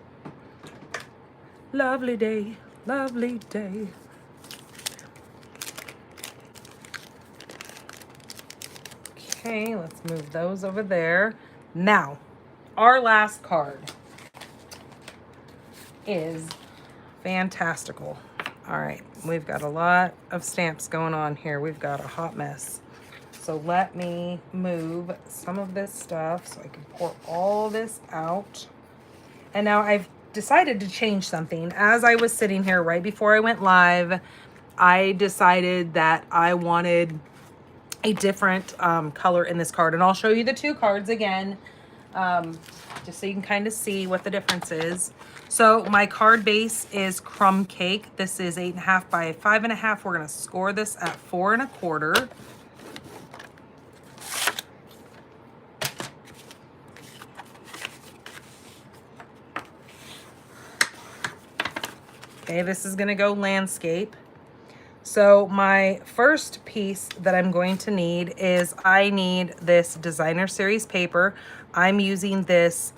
Lovely day, lovely day. Okay, let's move those over there. Now, our last card is fantastical. All right, we've got a lot of stamps going on here. We've got a hot mess. So let me move some of this stuff so I can pour all this out. And now I've decided to change something. As I was sitting here right before I went live, I decided that I wanted a different color in this card. And I'll show you the 2 cards again, just so you can kind of see what the difference is. So my card base is Crumb Cake. This is 8.5 by 5.5. We're going to score this at 4 1/4. Okay, this is going to go landscape. So my first piece that I'm going to need is I need this designer series paper. I'm using this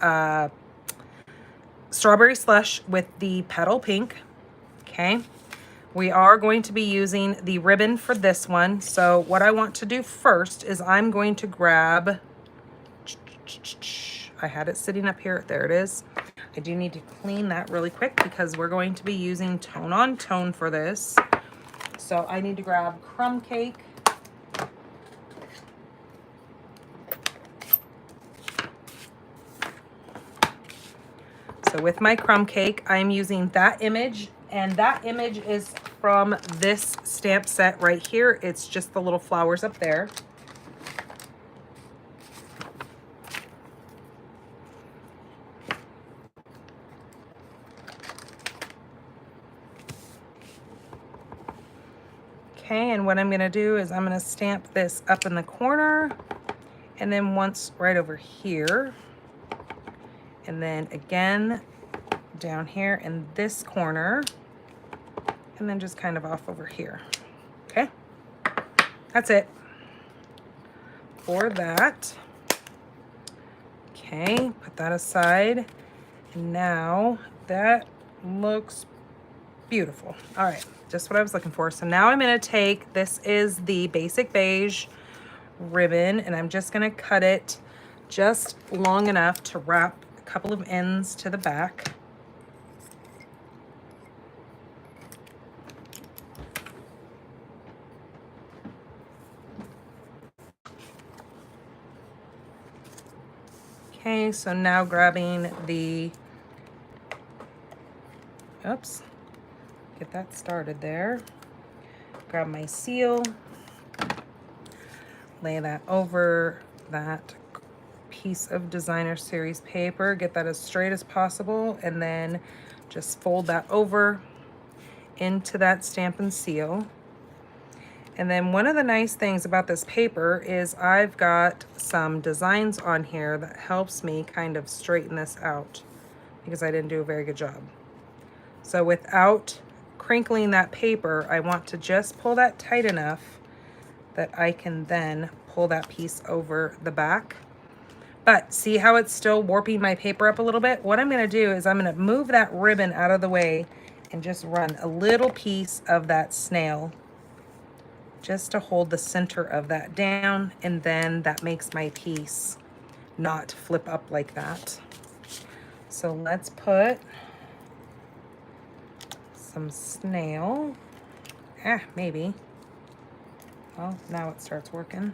Strawberry Slush with the petal pink. Okay, we are going to be using the ribbon for this one. So what I want to do first is I'm going to grab, I had it sitting up here, there it is. I do need to clean that really quick because we're going to be using tone on tone for this. So I need to grab Crumb Cake. So with my Crumb Cake, I'm using that image, and that image is from this stamp set right here. It's just the little flowers up there. Okay, and what I'm gonna do is I'm gonna stamp this up in the corner, and then once right over here, and then again down here in this corner, and then just kind of off over here. Okay, that's it for that. Okay, put that aside. And now that looks beautiful. All right, just what I was looking for. So now I'm gonna take, this is the basic beige ribbon, and I'm just gonna cut it just long enough to wrap a couple of ends to the back. Okay, so now grabbing the, oops, get that started there. Grab my seal, lay that over that piece of designer series paper, get that as straight as possible, and then just fold that over into that Stampin' Seal. And then one of the nice things about this paper is I've got some designs on here that helps me kind of straighten this out because I didn't do a very good job. So without crinkling that paper, I want to just pull that tight enough that I can then pull that piece over the back. But see how it's still warping my paper up a little bit? What I'm gonna do is I'm gonna move that ribbon out of the way and just run a little piece of that snail just to hold the center of that down, and then that makes my piece not flip up like that. So let's put some snail. Maybe. Well, now it starts working.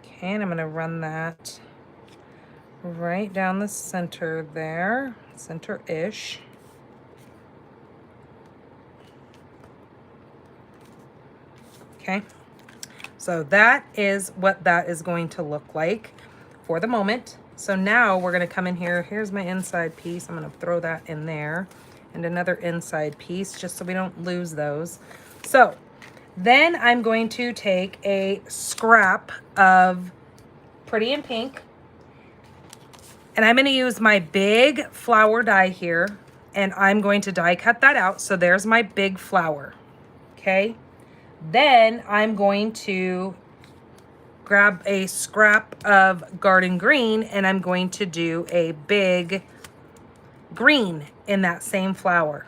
Okay, and I'm gonna run that right down the center there, center-ish. Okay, so that is what that is going to look like for the moment. So now we're gonna come in here. Here's my inside piece. I'm gonna throw that in there, and another inside piece just so we don't lose those. So then I'm going to take a scrap of Pretty in Pink, and I'm going to use my big flower die here, and I'm going to die cut that out. So there's my big flower. Okay. Then I'm going to grab a scrap of garden green, and I'm going to do a big green in that same flower.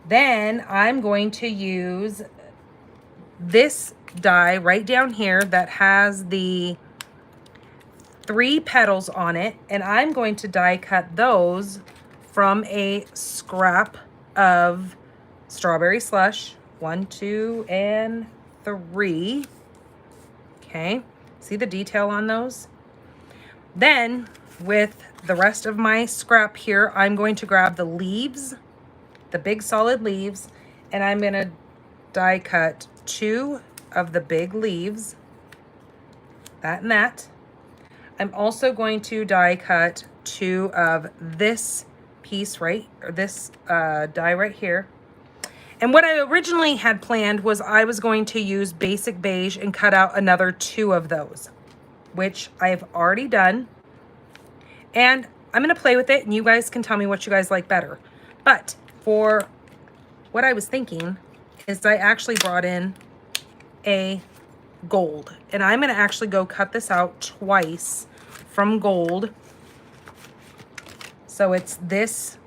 Then I'm going to use this die right down here that has the 3 petals on it, and I'm going to die cut those from a scrap of strawberry slush. 1, 2, and 3. Okay, see the detail on those? Then with the rest of my scrap here, I'm going to grab the leaves, the big solid leaves, and I'm gonna die cut 2 of the big leaves, that and that. I'm also going to die cut 2 of this piece right, or this die right here. And what I originally had planned was I was going to use basic beige and cut out another 2 of those, which I've already done. And I'm gonna play with it, and you guys can tell me what you guys like better. But for what I was thinking is I actually brought in a gold, and I'm gonna actually go cut this out twice from gold. So it's this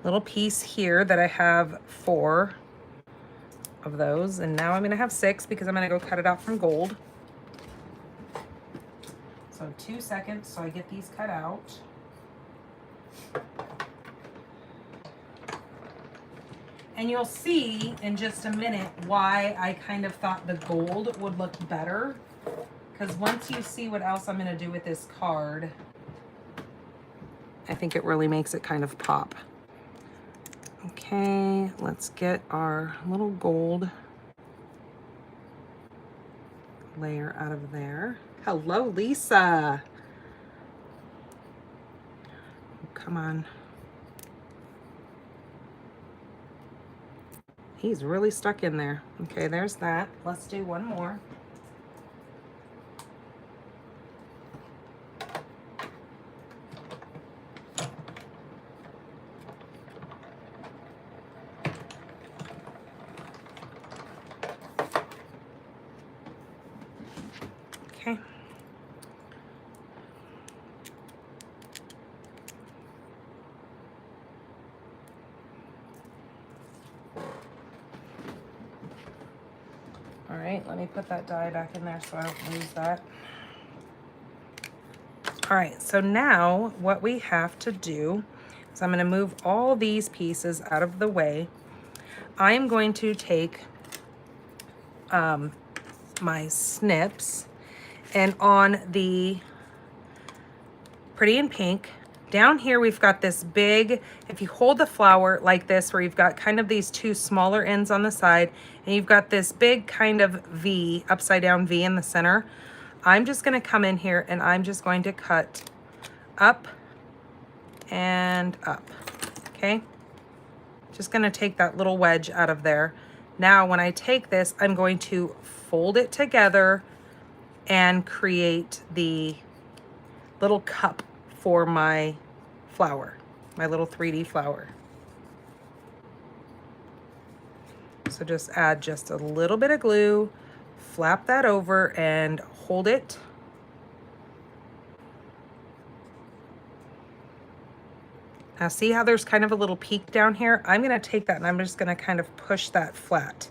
little piece here that I have 4 of those, and now I'm gonna have 6 because I'm gonna go cut it out from gold. So 2 seconds so I get these cut out. And you'll see in just a minute why I kind of thought the gold would look better. Because once you see what else I'm gonna do with this card, I think it really makes it kind of pop. Okay, let's get our little gold layer out of there. Hello, Lisa. Come on. He's really stuck in there. Okay, there's that. Let's do one more. Okay. All right, let me put that die back in there so I don't lose that. All right, so now what we have to do is I'm going to move all these pieces out of the way. I'm going to take my snips, and on the Pretty in Pink, down here we've got this big, if you hold the flower like this, where you've got kind of these two smaller ends on the side, and you've got this big kind of V, upside down V in the center, I'm just going to come in here and I'm just going to cut up and up. Okay, just going to take that little wedge out of there. Now when I take this, I'm going to fold it together and create the little cup for my flower, my little 3D flower. So just add just a little bit of glue, flap that over and hold it. Now see how there's kind of a little peak down here? I'm gonna take that and I'm just gonna kind of push that flat.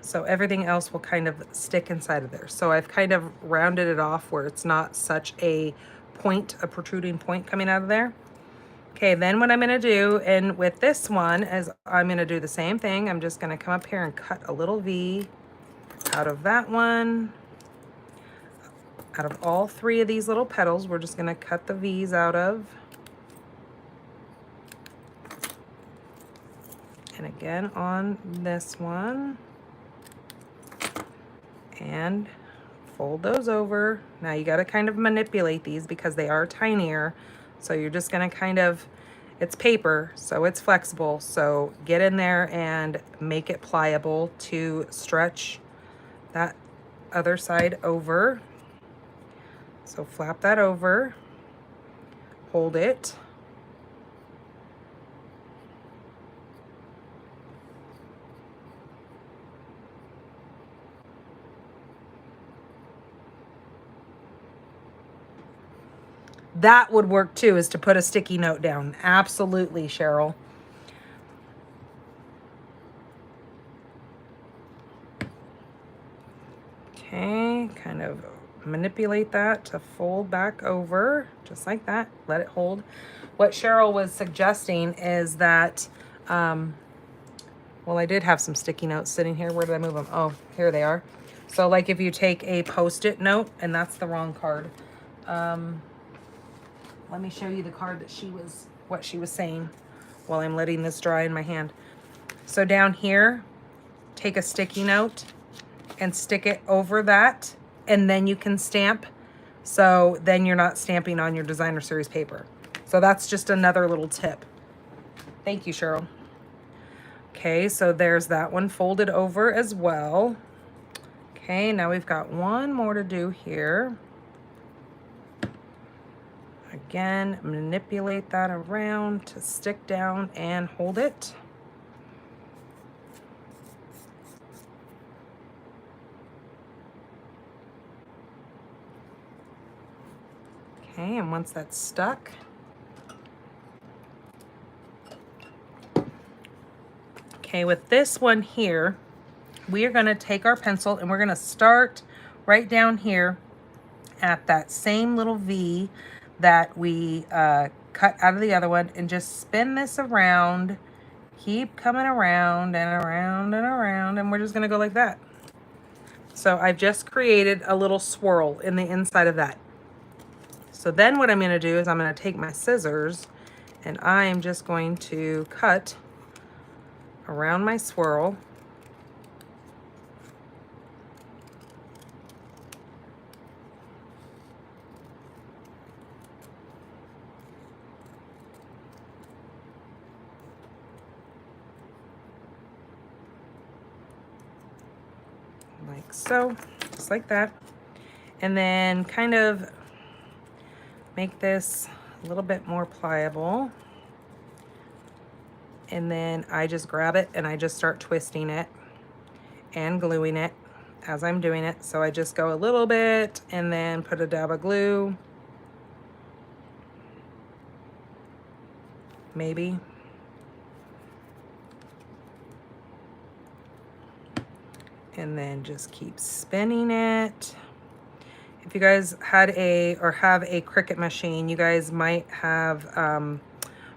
So everything else will kind of stick inside of there. So I've kind of rounded it off where it's not such a point, a protruding point coming out of there. Okay, then what I'm gonna do, and with this one, is I'm gonna do the same thing. I'm just gonna come up here and cut a little V out of that one. Out of all three of these little petals, we're just gonna cut the V's out of. And again on this one. And fold those over. Now you gotta kind of manipulate these because they are tinier. So you're just gonna kind of, it's paper, so it's flexible. So get in there and make it pliable to stretch that other side over. So flap that over, hold it. That would work too, is to put a sticky note down. Absolutely, Cheryl. Okay, kind of manipulate that to fold back over, just like that. Let it hold. What Cheryl was suggesting is that, well, I did have some sticky notes sitting here. Where did I move them? Oh, here they are. So like if you take a Post-it note, and that's the wrong card. Let me show you the card that what she was saying while I'm letting this dry in my hand. So down here, take a sticky note and stick it over that, and then you can stamp. So then you're not stamping on your designer series paper. So that's just another little tip. Thank you, Cheryl. Okay, so there's that one folded over as well. Okay, now we've got one more to do here. Again, manipulate that around to stick down and hold it. Okay, and once that's stuck, okay, with this one here, we are gonna take our pencil and we're gonna start right down here at that same little V that we cut out of the other one, and just spin this around, keep coming around and around and around, and we're just gonna go like that. So I've just created a little swirl in the inside of that. So then what I'm gonna do is I'm gonna take my scissors and I'm just going to cut around my swirl. like so, just like that. And then kind of make this a little bit more pliable. And then I just grab it and I just start twisting it and gluing it as I'm doing it. So I just go a little bit and then put a dab of glue, maybe. And then just keep spinning it. If you guys had or have a Cricut machine, you guys might have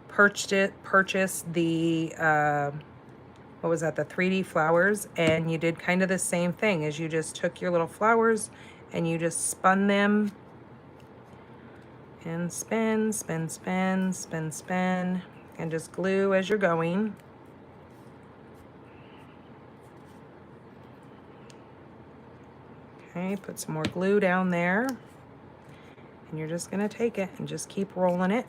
purchased the what was that, the 3D flowers, and you did kind of the same thing as you just took your little flowers and you just spun them and spin, spin, spin, spin, spin, and just glue as you're going. Okay, put some more glue down there, and you're just gonna take it and just keep rolling it.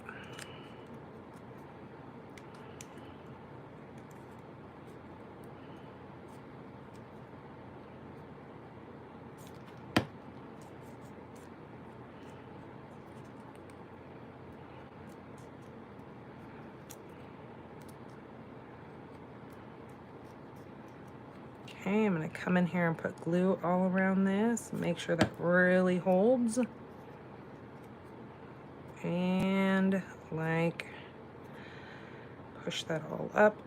Okay, I'm going to come in here and put glue all around this. Make sure that really holds. And like, push that all up.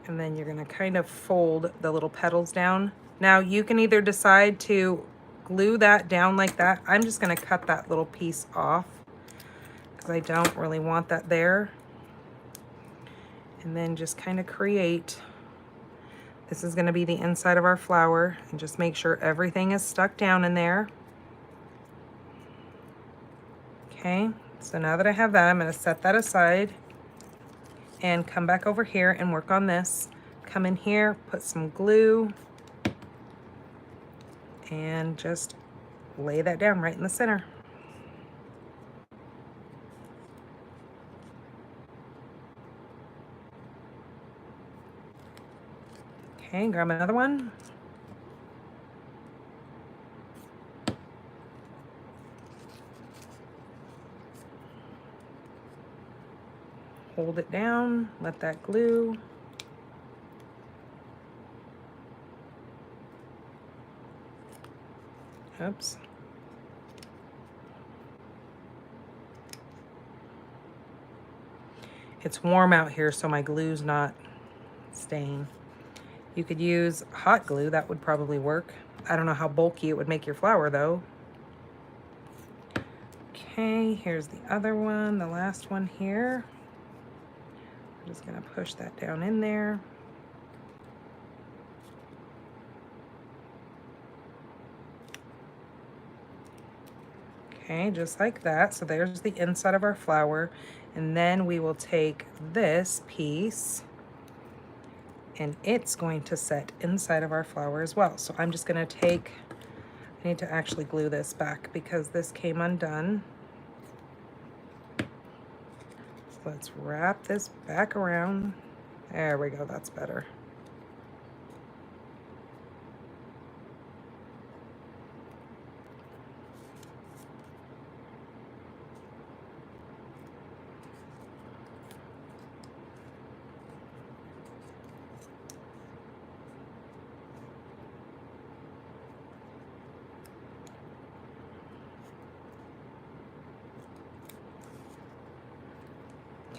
And then you're going to kind of fold the little petals down. Now you can either decide to glue that down like that. I'm just going to cut that little piece off, I don't really want that there. And then just kind of create, this is going to be the inside of our flower, and just make sure everything is stuck down in there. Okay, so now that I have that, I'm going to set that aside and come back over here and work on this. Come in here, put some glue, and just lay that down right in the center. Okay, grab another one. Hold it down, let that glue. Oops. It's warm out here, so my glue's not staying. You could use hot glue, that would probably work. I don't know how bulky it would make your flower though. Okay, here's the other one, the last one here. I'm just gonna push that down in there. Okay, just like that. So there's the inside of our flower. And then we will take this piece and it's going to set inside of our flower as well. So I'm just gonna take, I need to actually glue this back because this came undone. So let's wrap this back around. There we go, that's better.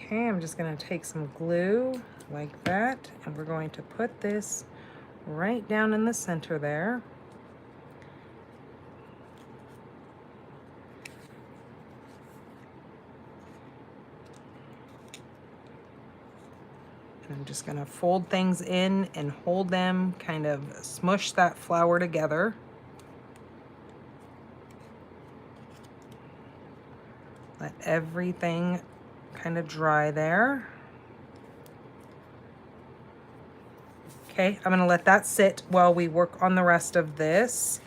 Okay, I'm just going to take some glue like that, and we're going to put this right down in the center there. And I'm just going to fold things in and hold them, kind of smush that flower together. Let everything kind of dry there. Okay, I'm gonna let that sit while we work on the rest of this.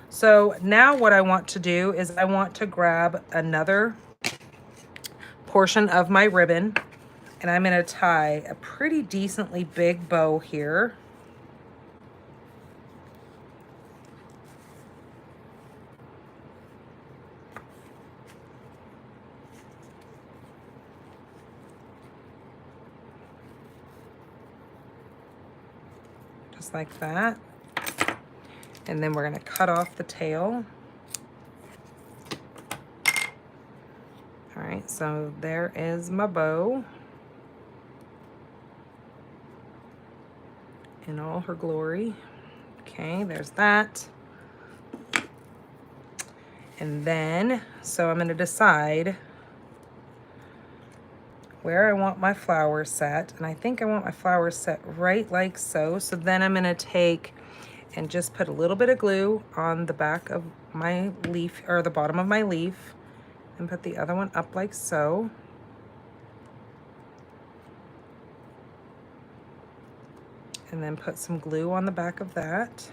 So now what I want to do is I want to grab another portion of my ribbon, And I'm gonna tie a pretty decently big bow here. Just like that. And then we're gonna cut off the tail. All right, so there is my bow in all her glory. Okay, there's that. And then, so I'm gonna decide where I want my flower set. And I think I want my flower set right like so. So then I'm gonna take and just put a little bit of glue on the back of my leaf, or the bottom of my leaf, and put the other one up like so. And then put some glue on the back of that.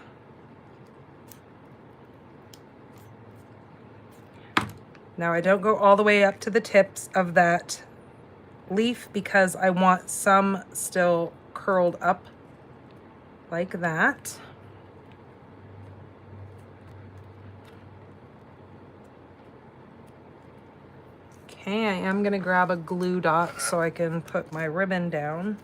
Now I don't go all the way up to the tips of that leaf because I want some still curled up like that. Okay, I am gonna grab a glue dot so I can put my ribbon down.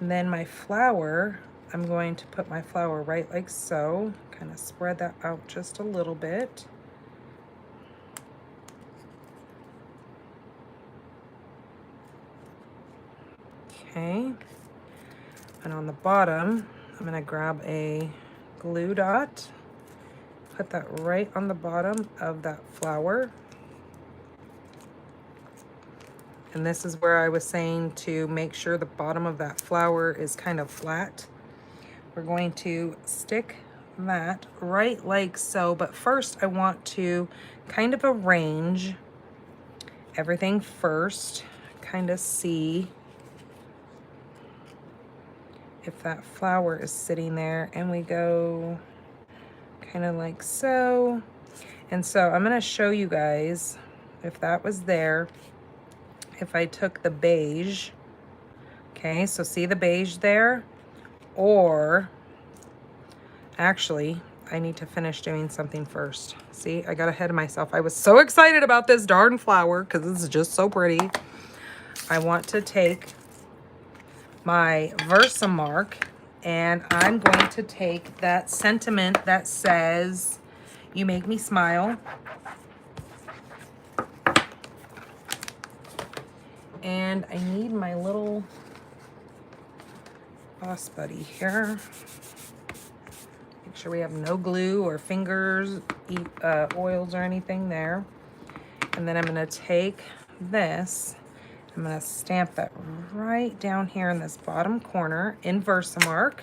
And then my flower, I'm going to put my flower right like so, kind of spread that out just a little bit. Okay, and on the bottom, I'm gonna grab a glue dot, put that right on the bottom of that flower. And this is where I was saying to make sure the bottom of that flower is kind of flat. We're going to stick that right like so, but first I want to kind of arrange everything first, kind of see if that flower is sitting there, and we go kind of like so. And so I'm gonna show you guys if that was there, if I took the beige, okay, so see the beige there? Or actually, I need to finish doing something first. See, I got ahead of myself. I was so excited about this darn flower because this is just so pretty. I want to take my Versamark and I'm going to take that sentiment that says, "You make me smile." And I need my little boss buddy here. Make sure we have no glue or fingers, oils or anything there. And then I'm gonna take this, I'm gonna stamp that right down here in this bottom corner in Versamark.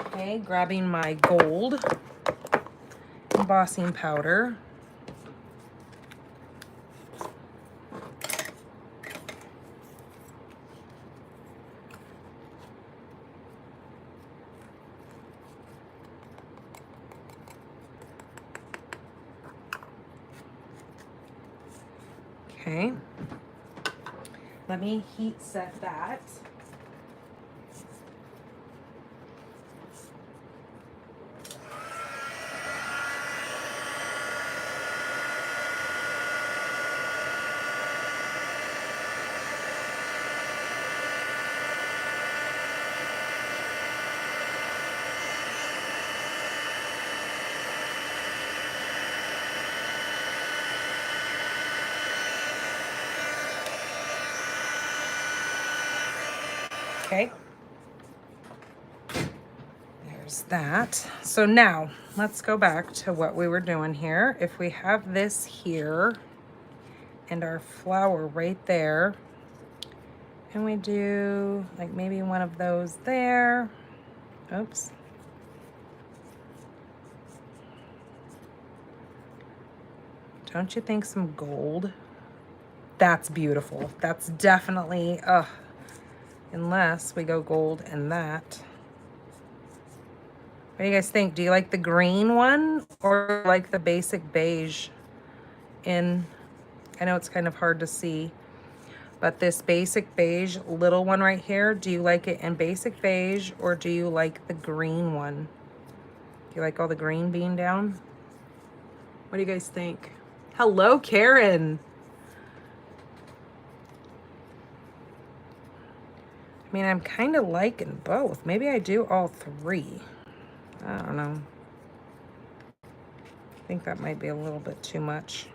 Okay, grabbing my gold embossing powder. Okay, let me heat set that. Okay, there's that. So now let's go back to what we were doing here. If we have this here and our flower right there, and we do like maybe one of those there. Oops. Don't you think some gold? That's beautiful. That's definitely, unless we go gold and that. What do you guys think? Do you like the green one or like the basic beige in, I know it's kind of hard to see, but this basic beige little one right here, do you like it in basic beige or do you like the green one? Do you like all the green being down? What do you guys think? Hello, Karen. I mean, I'm kind of liking both. Maybe I do all three. I don't know. I think that might be a little bit too much.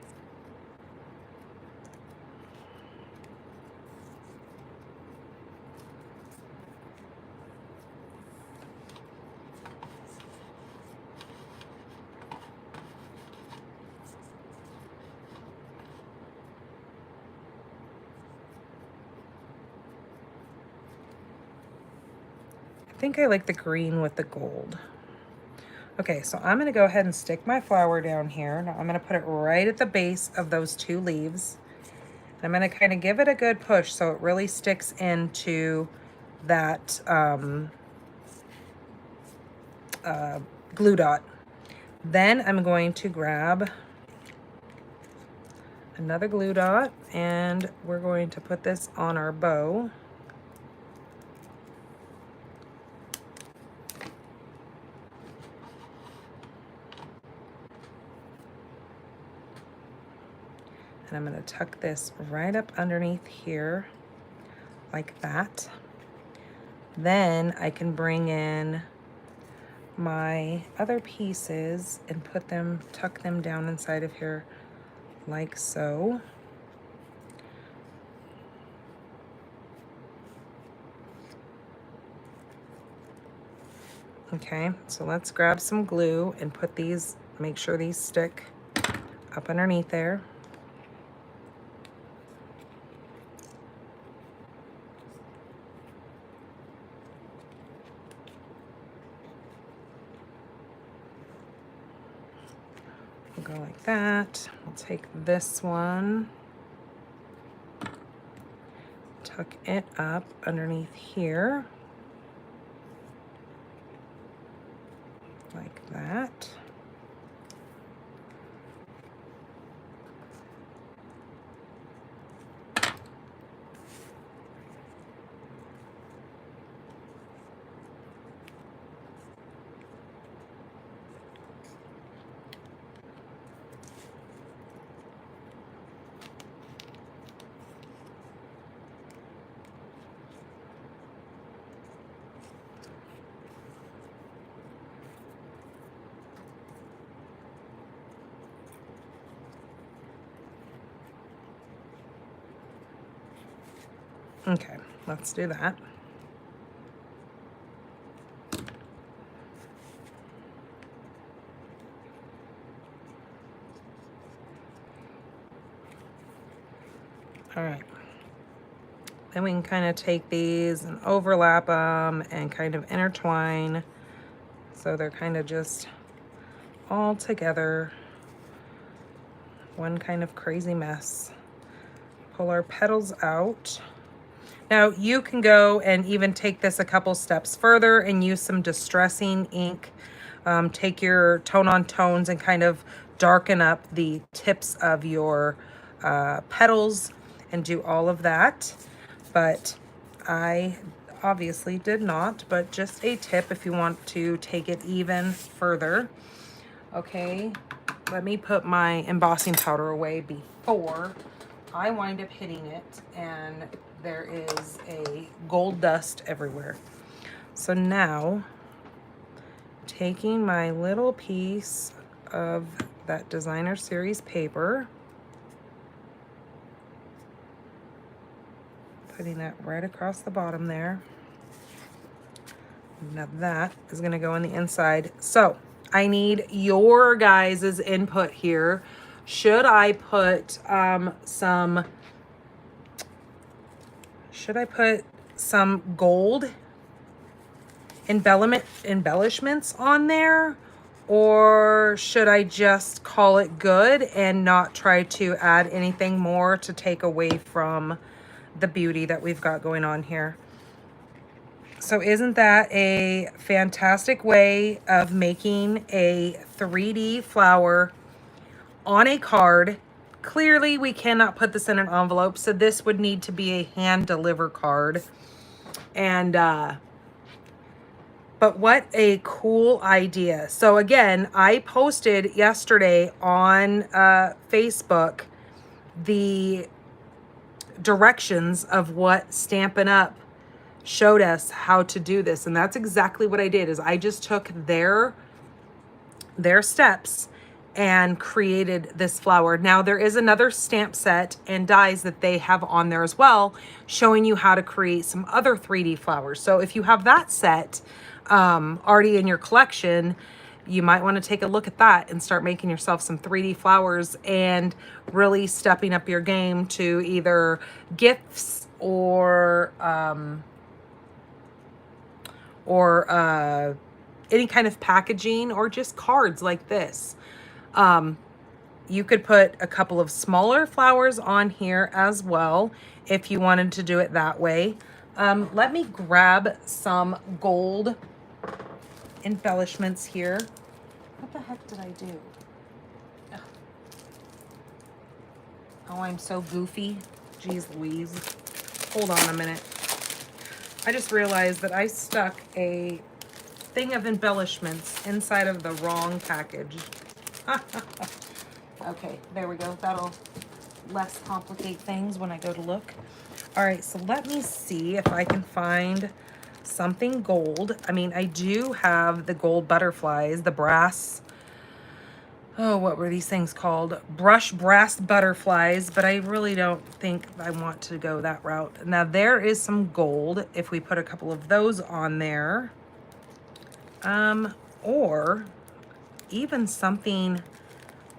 I think I like the green with the gold. Okay, so I'm gonna go ahead and stick my flower down here. Now I'm gonna put it right at the base of those two leaves. I'm gonna kind of give it a good push so it really sticks into that glue dot. Then I'm going to grab another glue dot and we're going to put this on our bow. And I'm going to tuck this right up underneath here like that. Then I can bring in my other pieces and put them, tuck them down inside of here like so. Okay, so let's grab some glue and put these, make sure these stick up underneath there. We'll go like that. We'll take this one, tuck it up underneath here, like that. Okay, let's do that. All right. Then we can kind of take these and overlap them and kind of intertwine so they're kind of just all together. One kind of crazy mess. Pull our petals out. Now you can go and even take this a couple steps further and use some distressing ink. Take your tone on tones and kind of darken up the tips of your petals and do all of that. But I obviously did not, but just a tip if you want to take it even further. Okay, let me put my embossing powder away before I wind up hitting it and there is a gold dust everywhere. So now, taking my little piece of that designer series paper, putting that right across the bottom there. Now that is gonna go on the inside. So I need your guys' input here. Should I put some gold embellishments on there, or should I just call it good and not try to add anything more to take away from the beauty that we've got going on here? So isn't that a fantastic way of making a 3D flower on a card clearly we cannot put this in an envelope, so this would need to be a hand deliver card. And but what a cool idea. So again, I posted yesterday on Facebook the directions of what Stampin' Up showed us how to do this, and that's exactly what I did. Is I just took their steps and created this flower. Now there is another stamp set and dies that they have on there as well, showing you how to create some other 3D flowers. So if you have that set already in your collection, you might want to take a look at that and start making yourself some 3D flowers and really stepping up your game to either gifts or any kind of packaging or just cards like this. You could put a couple of smaller flowers on here as well if you wanted to do it that way. Let me grab some gold embellishments here. What the heck did I do? Oh, I'm so goofy. Jeez Louise. Hold on a minute. I just realized that I stuck a thing of embellishments inside of the wrong package. Okay, there we go. That'll less complicate things when I go to look. All right, so let me see if I can find something gold. I mean, I do have the gold butterflies, the brass. Oh, what were these things called? Brush brass butterflies, but I really don't think I want to go that route. Now, there is some gold if we put a couple of those on there. Or even something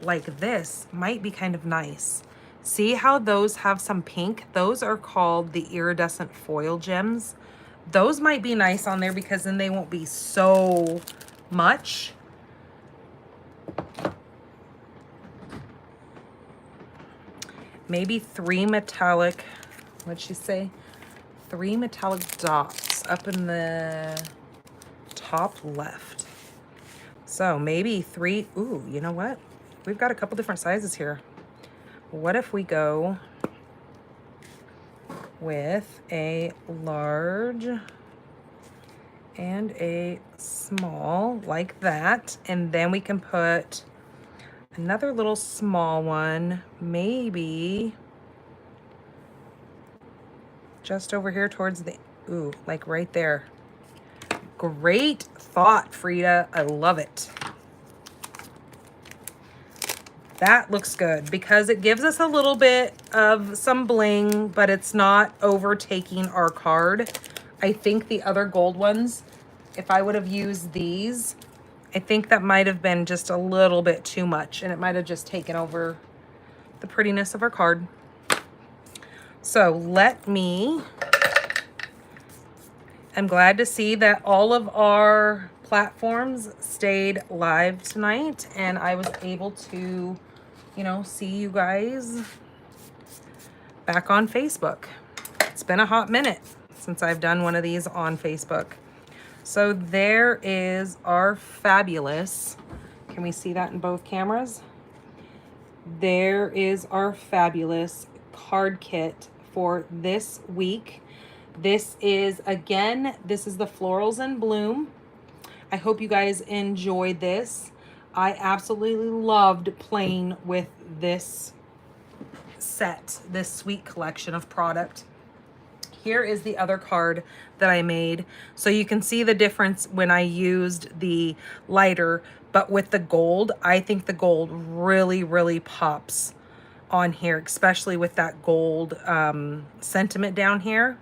like this might be kind of nice. See how those have some pink? Those are called the iridescent foil gems. Those might be nice on there because then they won't be so much. Maybe 3 metallic, what'd she say? 3 metallic dots up in the top left. So maybe 3, ooh, you know what? We've got a couple different sizes here. What if we go with a large and a small like that, and then we can put another little small one, maybe just over here towards the, ooh, like right there. Great thought, Frida. I love it. That looks good because it gives us a little bit of some bling, but it's not overtaking our card. I think the other gold ones, if I would have used these, I think that might have been just a little bit too much, and it might have just taken over the prettiness of our card. So let me, I'm glad to see that all of our platforms stayed live tonight, and I was able to, you know, see you guys back on Facebook. It's been a hot minute since I've done one of these on Facebook. So there is our fabulous, can we see that in both cameras? There is our fabulous card kit for this week. This is, again, this is the Florals in Bloom. I hope you guys enjoyed this. I absolutely loved playing with this set, this sweet collection of product. Here is the other card that I made. So you can see the difference when I used the lighter, but with the gold, I think the gold really, really pops on here, especially with that gold sentiment down here.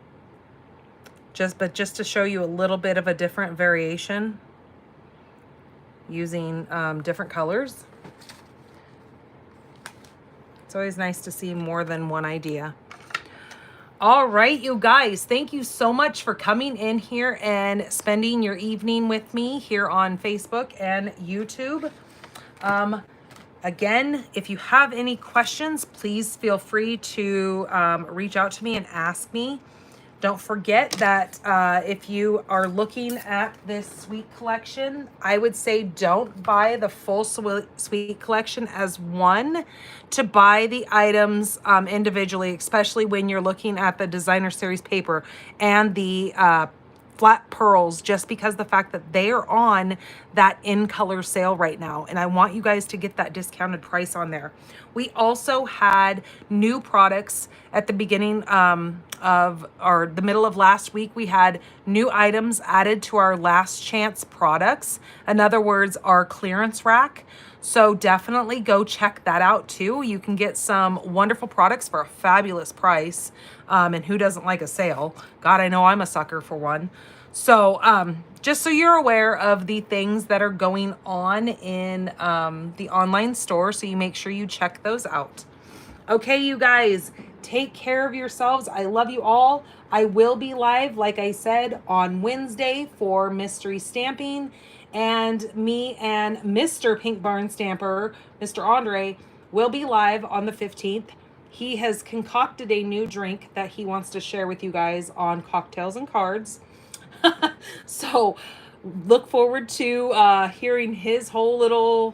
Just to show you a little bit of a different variation using different colors. It's always nice to see more than one idea. All right, you guys, thank you so much for coming in here and spending your evening with me here on Facebook and YouTube. Again, if you have any questions, please feel free to reach out to me and ask me. Don't forget that if you are looking at this suite collection, I would say don't buy the full suite collection as one, to buy the items individually, especially when you're looking at the designer series paper and the flat pearls, just because the fact that they are on that in color sale right now, and I want you guys to get that discounted price on there. We also had new products at the beginning or the middle of last week. We had new items added to our last chance products, in other words, our clearance rack. So definitely go check that out too. You can get some wonderful products for a fabulous price. And who doesn't like a sale? God, I know I'm a sucker for one. So just so you're aware of the things that are going on in the online store, so you make sure you check those out. Okay, you guys, take care of yourselves. I love you all. I will be live, like I said, on Wednesday for mystery stamping. And me and Mr. Pink Barn Stamper, Mr. Andre, will be live on the 15th. He has concocted a new drink that he wants to share with you guys on Cocktails and Cards. So look forward to hearing his whole little,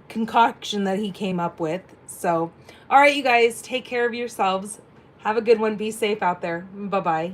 concoction that he came up with. So, all right, you guys, take care of yourselves. Have a good one. Be safe out there. Bye-bye.